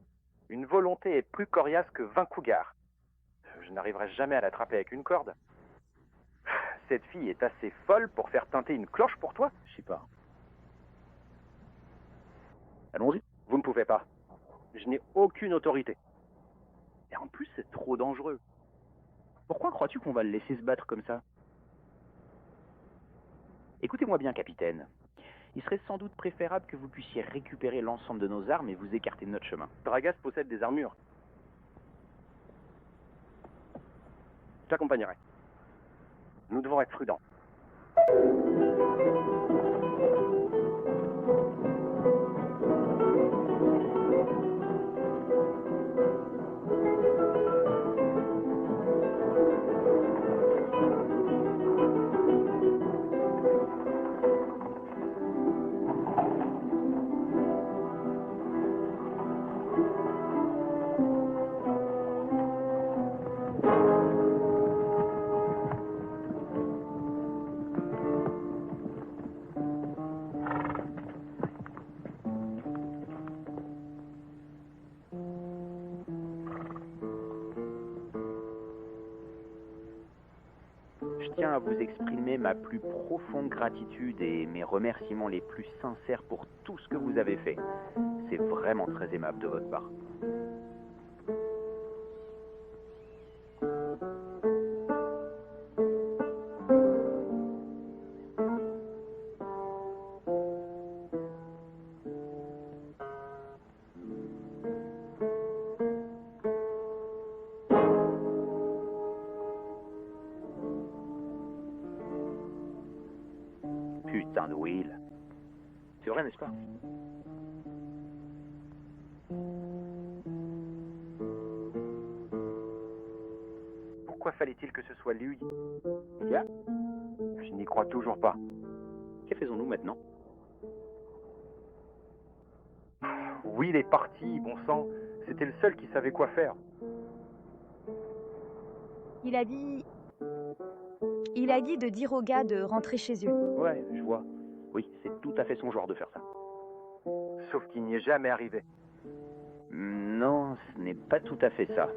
Une volonté est plus coriace que 20 cougars. Je n'arriverai jamais à l'attraper avec une corde. Cette fille est assez folle pour faire teinter une cloche pour toi? Je sais pas. Allons-y. Vous ne pouvez pas. Je n'ai aucune autorité. Et en plus, c'est trop dangereux. Pourquoi crois-tu qu'on va le laisser se battre comme ça? Écoutez-moi bien, capitaine. Il serait sans doute préférable que vous puissiez récupérer l'ensemble de nos armes et vous écarter de notre chemin. Dragas possède des armures. Je t'accompagnerai. Nous devons être prudents. Je tiens à vous exprimer ma plus profonde gratitude et mes remerciements les plus sincères pour tout ce que vous avez fait. C'est vraiment très aimable de votre part. Putain de Will. C'est vrai, n'est-ce pas? Pourquoi fallait-il que ce soit lui? Yeah. Je n'y crois toujours pas. Que faisons-nous maintenant? Will est parti, bon sang. C'était le seul qui savait quoi faire. Il a dit de dire aux gars de rentrer chez eux. Ouais, je vois. Oui, c'est tout à fait son genre de faire ça. Sauf qu'il n'y est jamais arrivé. Non, ce n'est pas tout à fait ça.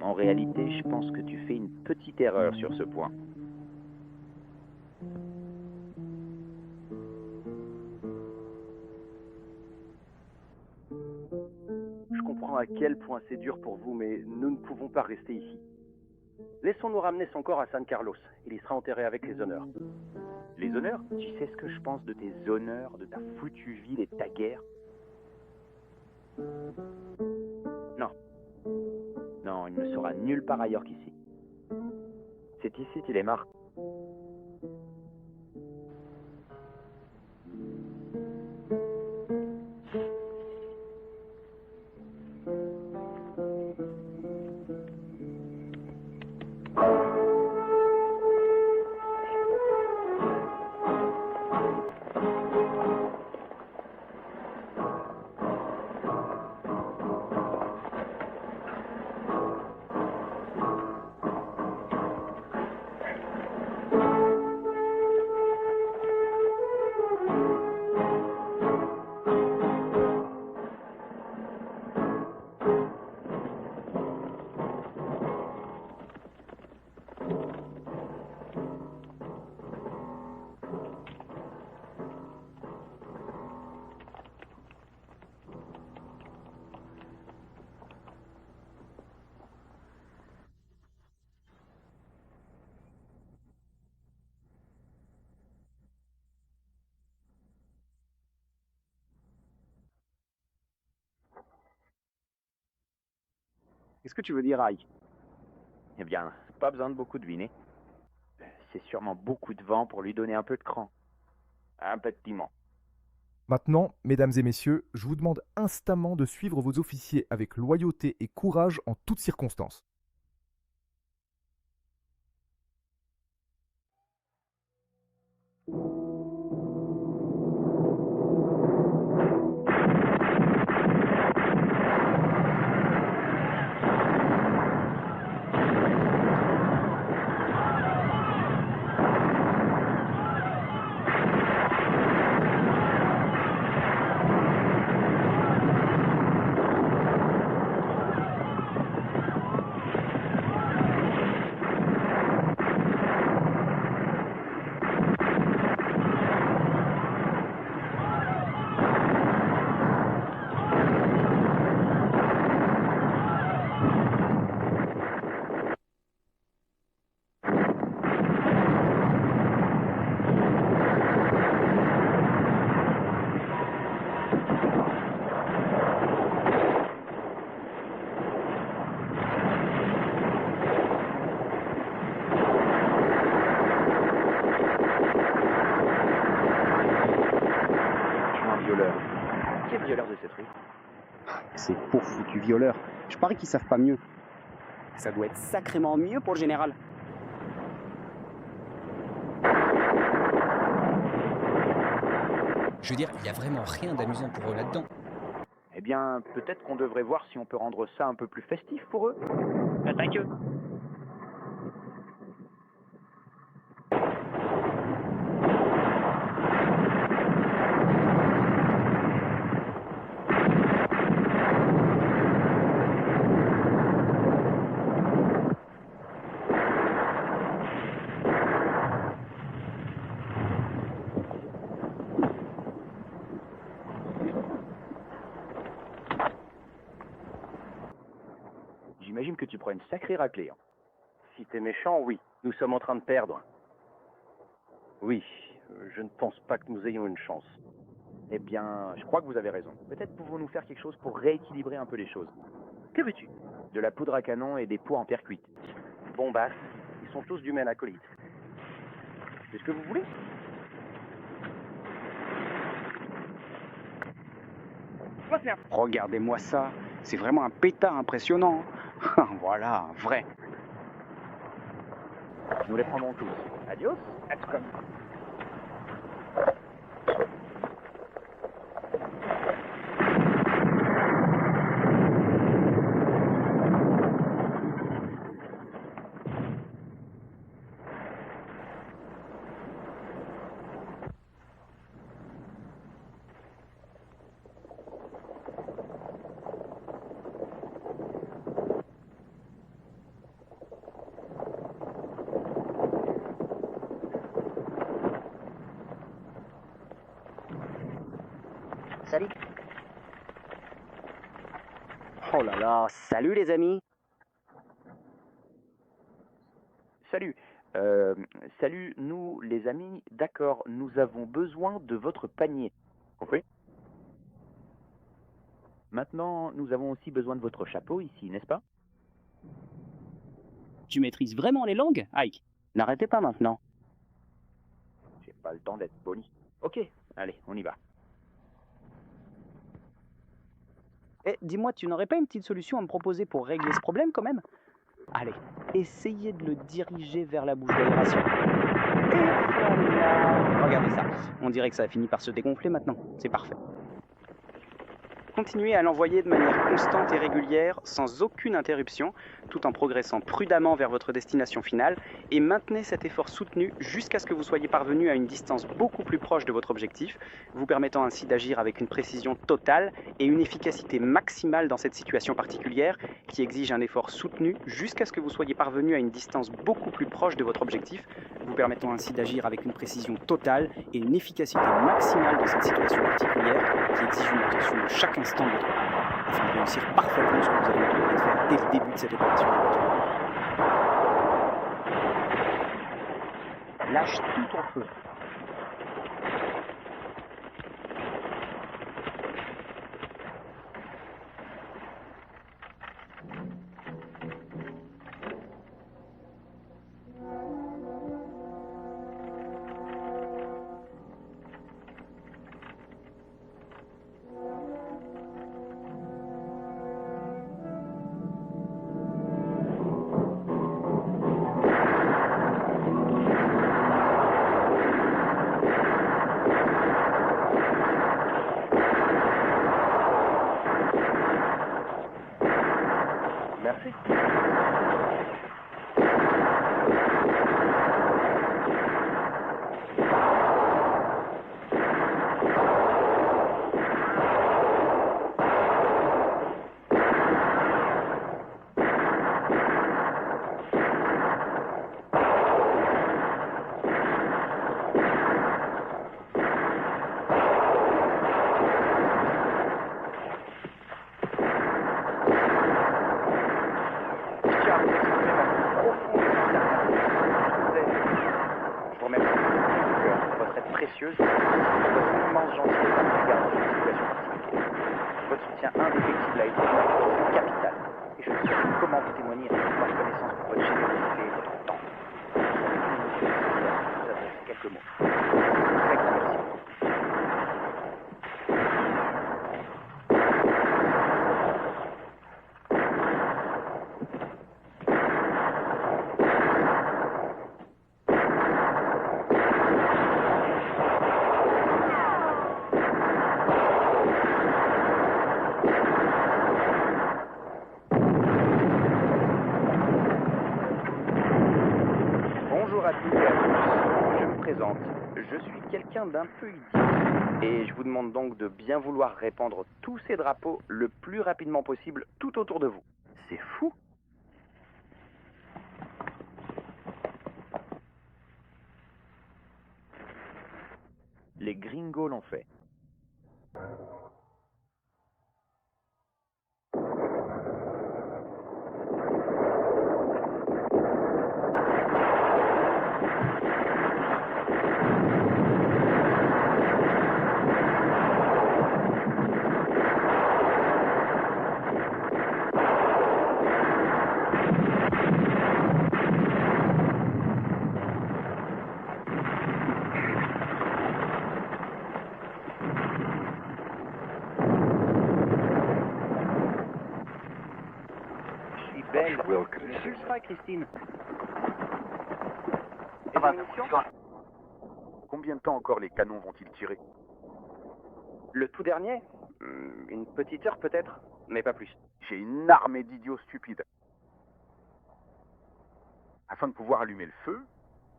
En réalité, je pense que tu fais une petite erreur sur ce point. quel point c'est dur pour vous, mais nous ne pouvons pas rester ici. Laissons-nous ramener son corps à San Carlos. Il y sera enterré avec les honneurs. Les honneurs? Tu sais ce que je pense de tes honneurs, de ta foutue ville et de ta guerre? Non. Non, il ne sera nulle part ailleurs qu'ici. C'est ici qu'il est mort. Qu'est-ce que tu veux dire, Ike? Eh bien, pas besoin de beaucoup deviner. C'est sûrement beaucoup de vent pour lui donner un peu de cran. Un peu de piment. Maintenant, mesdames et messieurs, je vous demande instamment de suivre vos officiers avec loyauté et courage en toutes circonstances. Qui est le violeur de cette rue? Ces pauvres foutus violeurs. Je parie qu'ils savent pas mieux. Ça doit être sacrément mieux pour le général. Je veux dire, il y a vraiment rien d'amusant pour eux là-dedans. Eh bien, peut-être qu'on devrait voir si on peut rendre ça un peu plus festif pour eux. Attaque eux. J'imagine que tu prends une sacrée raclée. Hein. Si t'es méchant, oui. Nous sommes en train de perdre. Oui, je ne pense pas que nous ayons une chance. Eh bien, je crois que vous avez raison. Peut-être pouvons-nous faire quelque chose pour rééquilibrer un peu les choses. Que veux-tu? De la poudre à canon et des pois en terre cuite. Bombasse, ils sont tous du même acolyte. C'est ce que vous voulez? Regardez-moi ça. C'est vraiment un pétard impressionnant. Voilà, un vrai. Nous les prendrons tous. Adios. Comme. Salut. Oh Oh là là, salut les amis. Salut. Salut, nous, les amis, d'accord, nous avons besoin de votre panier. Compris? Maintenant, nous avons aussi besoin de votre chapeau ici, n'est-ce pas? Tu maîtrises vraiment les langues, Ike? N'arrêtez pas maintenant. J'ai pas le temps d'être poli. Ok, allez, on y va. Eh, dis-moi, tu n'aurais pas une petite solution à me proposer pour régler ce problème quand même? Allez, essayez de le diriger vers la bouche d'aération. Et voilà. Regardez ça, on dirait que ça a fini par se dégonfler maintenant. C'est parfait. Continuez à l'envoyer de manière constante et régulière, sans aucune interruption, tout en progressant prudemment vers votre destination finale, et maintenez cet effort soutenu jusqu'à ce que vous soyez parvenu à une distance beaucoup plus proche de votre objectif, vous permettant ainsi d'agir avec une précision totale et une efficacité maximale dans cette situation particulière, qui exige un effort soutenu jusqu'à ce que vous soyez parvenu à une distance beaucoup plus proche de votre objectif, vous permettant ainsi d'agir avec une précision totale et une efficacité maximale dans cette situation particulière, qui exige une attention de chaque instant de votre part, afin de réussir parfaitement ce que vous avez entrepris de faire dès le début de cette opération de retour. Lâche tout ton feu. Merci. Précieuse pour votre immense gentillesse à mon égard dans cette situation particulière. Votre soutien indéfectible a été capital, et je ne sais plus comment vous témoigner avec ma reconnaissance pour votre générosité et votre temps. Je vous adresse quelques mots. Très grand merci. Je suis quelqu'un d'un peu idiot, et je vous demande donc de bien vouloir répandre tous ces drapeaux le plus rapidement possible tout autour de vous. C'est fou! Les gringos l'ont fait. Belle. Je le ferai, Christine. Combien de temps encore les canons vont-ils tirer? Le tout dernier? Une petite heure peut-être, mais pas plus. J'ai une armée d'idiots stupides. Afin de pouvoir allumer le feu,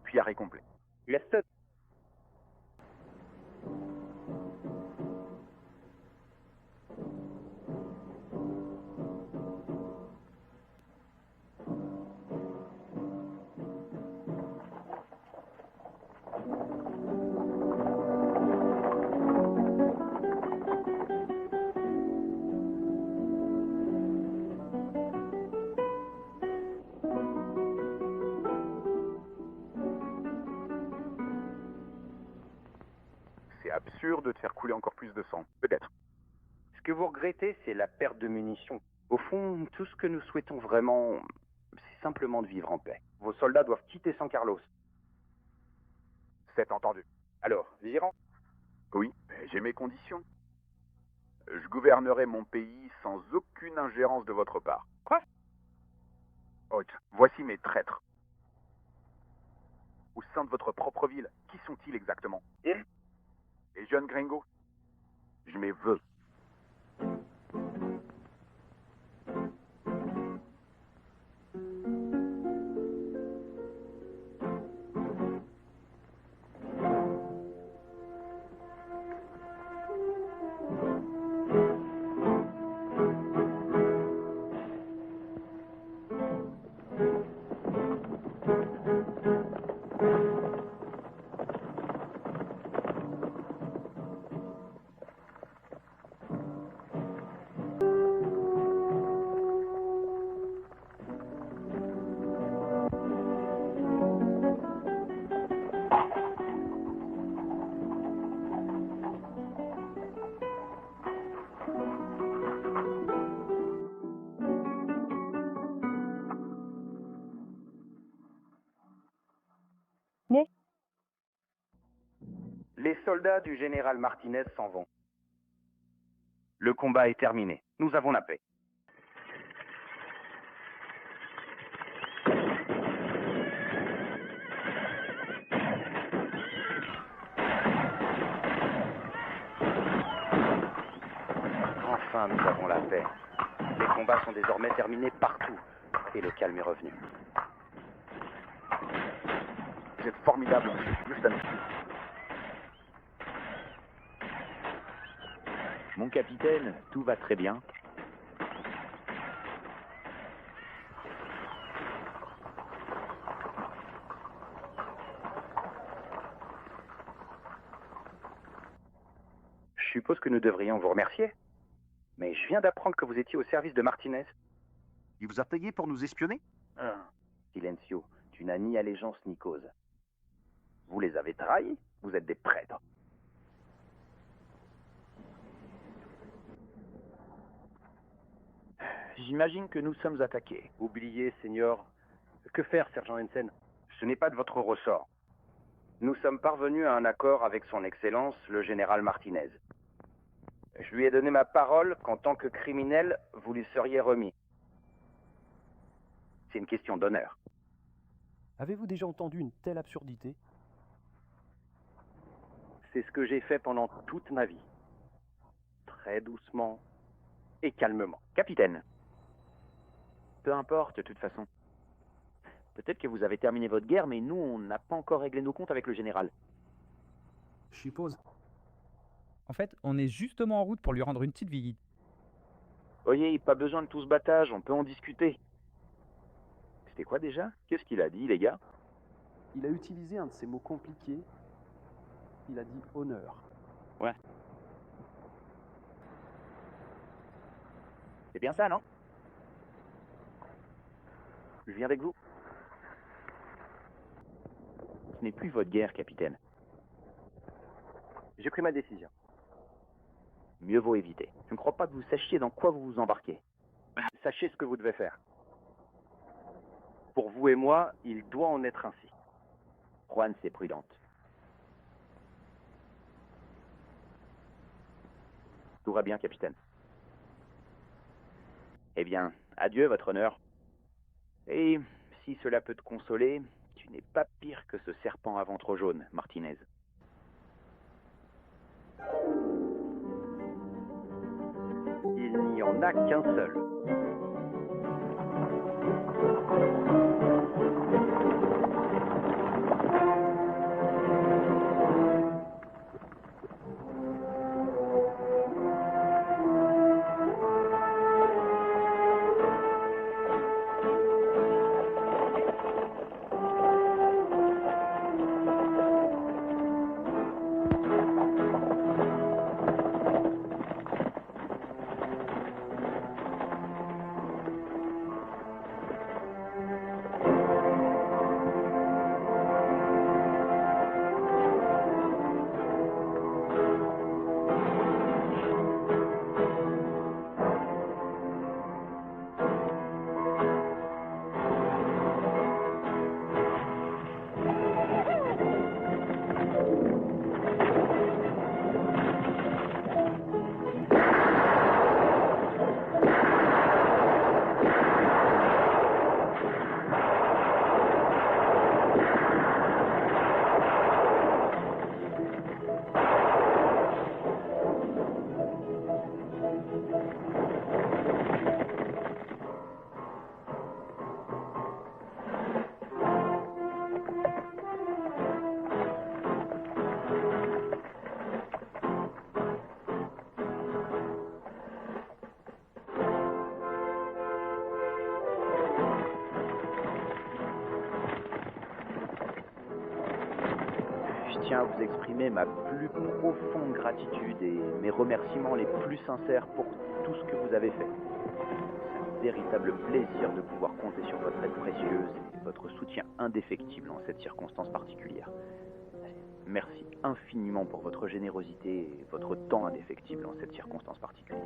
puis arrêt complet. Laisse-le. sûr de te faire couler encore plus de sang. Peut-être. Ce que vous regrettez, c'est la perte de munitions. Au fond, tout ce que nous souhaitons vraiment, c'est simplement de vivre en paix. Vos soldats doivent quitter San Carlos. C'est entendu. Alors, Viran? Oui, mais j'ai mes conditions. Je gouvernerai mon pays sans aucune ingérence de votre part. Quoi? Haute, voici mes traîtres. Au sein de votre propre ville, qui sont-ils exactement? Les jeunes gringos? Je m'y veux. Les soldats du général Martinez s'en vont. Le combat est terminé. Nous avons la paix. Enfin, nous avons la paix. Les combats sont désormais terminés partout. Et le calme est revenu. Vous êtes formidable, Houston. Mon capitaine, tout va très bien. Je suppose que nous devrions vous remercier. Mais je viens d'apprendre que vous étiez au service de Martinez. Il vous a payé pour nous espionner? Silencio, tu n'as ni allégeance ni cause. Vous les avez trahis, vous êtes des traîtres. J'imagine que nous sommes attaqués. Oubliez, Seigneur. Que faire, sergent Hansen? Ce n'est pas de votre ressort. Nous sommes parvenus à un accord avec son Excellence, le général Martinez. Je lui ai donné ma parole qu'en tant que criminel, vous lui seriez remis. C'est une question d'honneur. Avez-vous déjà entendu une telle absurdité? C'est ce que j'ai fait pendant toute ma vie. Très doucement et calmement. Capitaine. Peu importe, de toute façon. Peut-être que vous avez terminé votre guerre, mais nous, on n'a pas encore réglé nos comptes avec le général. Je suppose. En fait, on est justement en route pour lui rendre une petite visite. Voyez, pas besoin de tout ce battage, on peut en discuter. C'était quoi déjà? Qu'est-ce qu'il a dit, les gars? Il a utilisé un de ces mots compliqués. Il a dit honneur. Ouais. C'est bien ça, non? Je viens avec vous. Ce n'est plus votre guerre, capitaine. J'ai pris ma décision. Mieux vaut éviter. Je ne crois pas que vous sachiez dans quoi vous vous embarquez. Sachez ce que vous devez faire. Pour vous et moi, il doit en être ainsi. Juan, c'est prudente. Tout va bien, capitaine. Eh bien, adieu, votre honneur. Et si cela peut te consoler, tu n'es pas pire que ce serpent à ventre jaune, Martinez. Il n'y en a qu'un seul. tiens à vous exprimer ma plus profonde gratitude et mes remerciements les plus sincères pour tout ce que vous avez fait. C'est un véritable plaisir de pouvoir compter sur votre aide précieuse et votre soutien indéfectible en cette circonstance particulière. Merci infiniment pour votre générosité et votre temps indéfectible en cette circonstance particulière.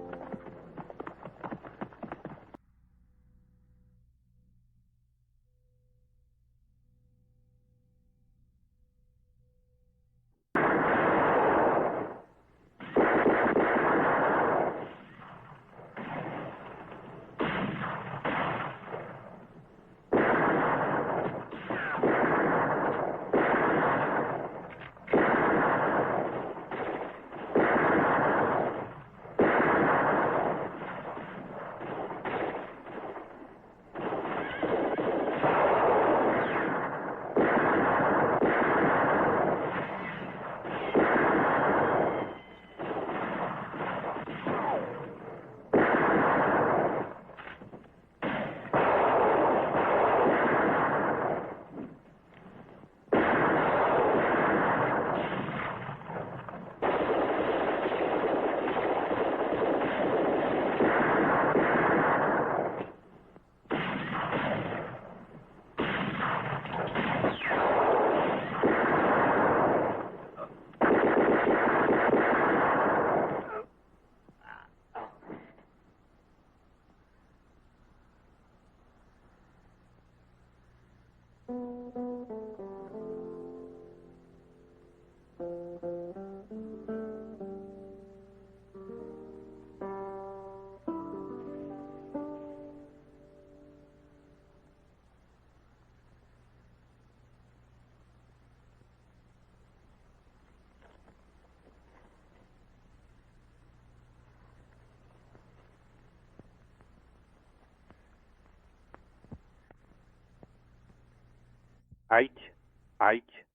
Ike, Ike,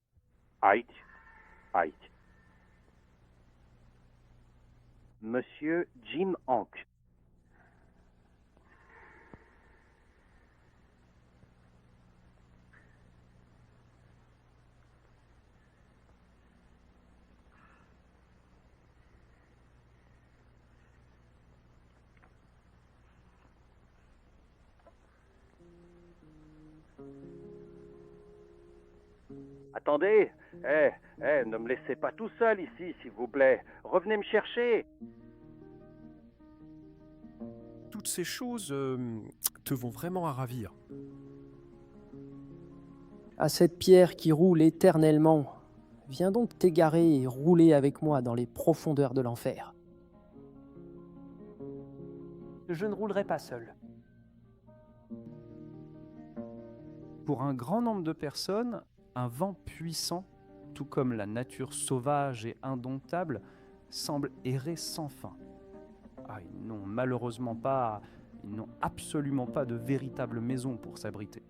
Ike, Ike. Monsieur Jim Hank. Attendez, ne me laissez pas tout seul ici, s'il vous plaît. Revenez me chercher. Toutes ces choses te vont vraiment à ravir. À cette pierre qui roule éternellement, viens donc t'égarer et rouler avec moi dans les profondeurs de l'enfer. Je ne roulerai pas seul. Pour un grand nombre de personnes, un vent puissant, tout comme la nature sauvage et indomptable, semble errer sans fin. Ils n'ont absolument pas de véritable maison pour s'abriter.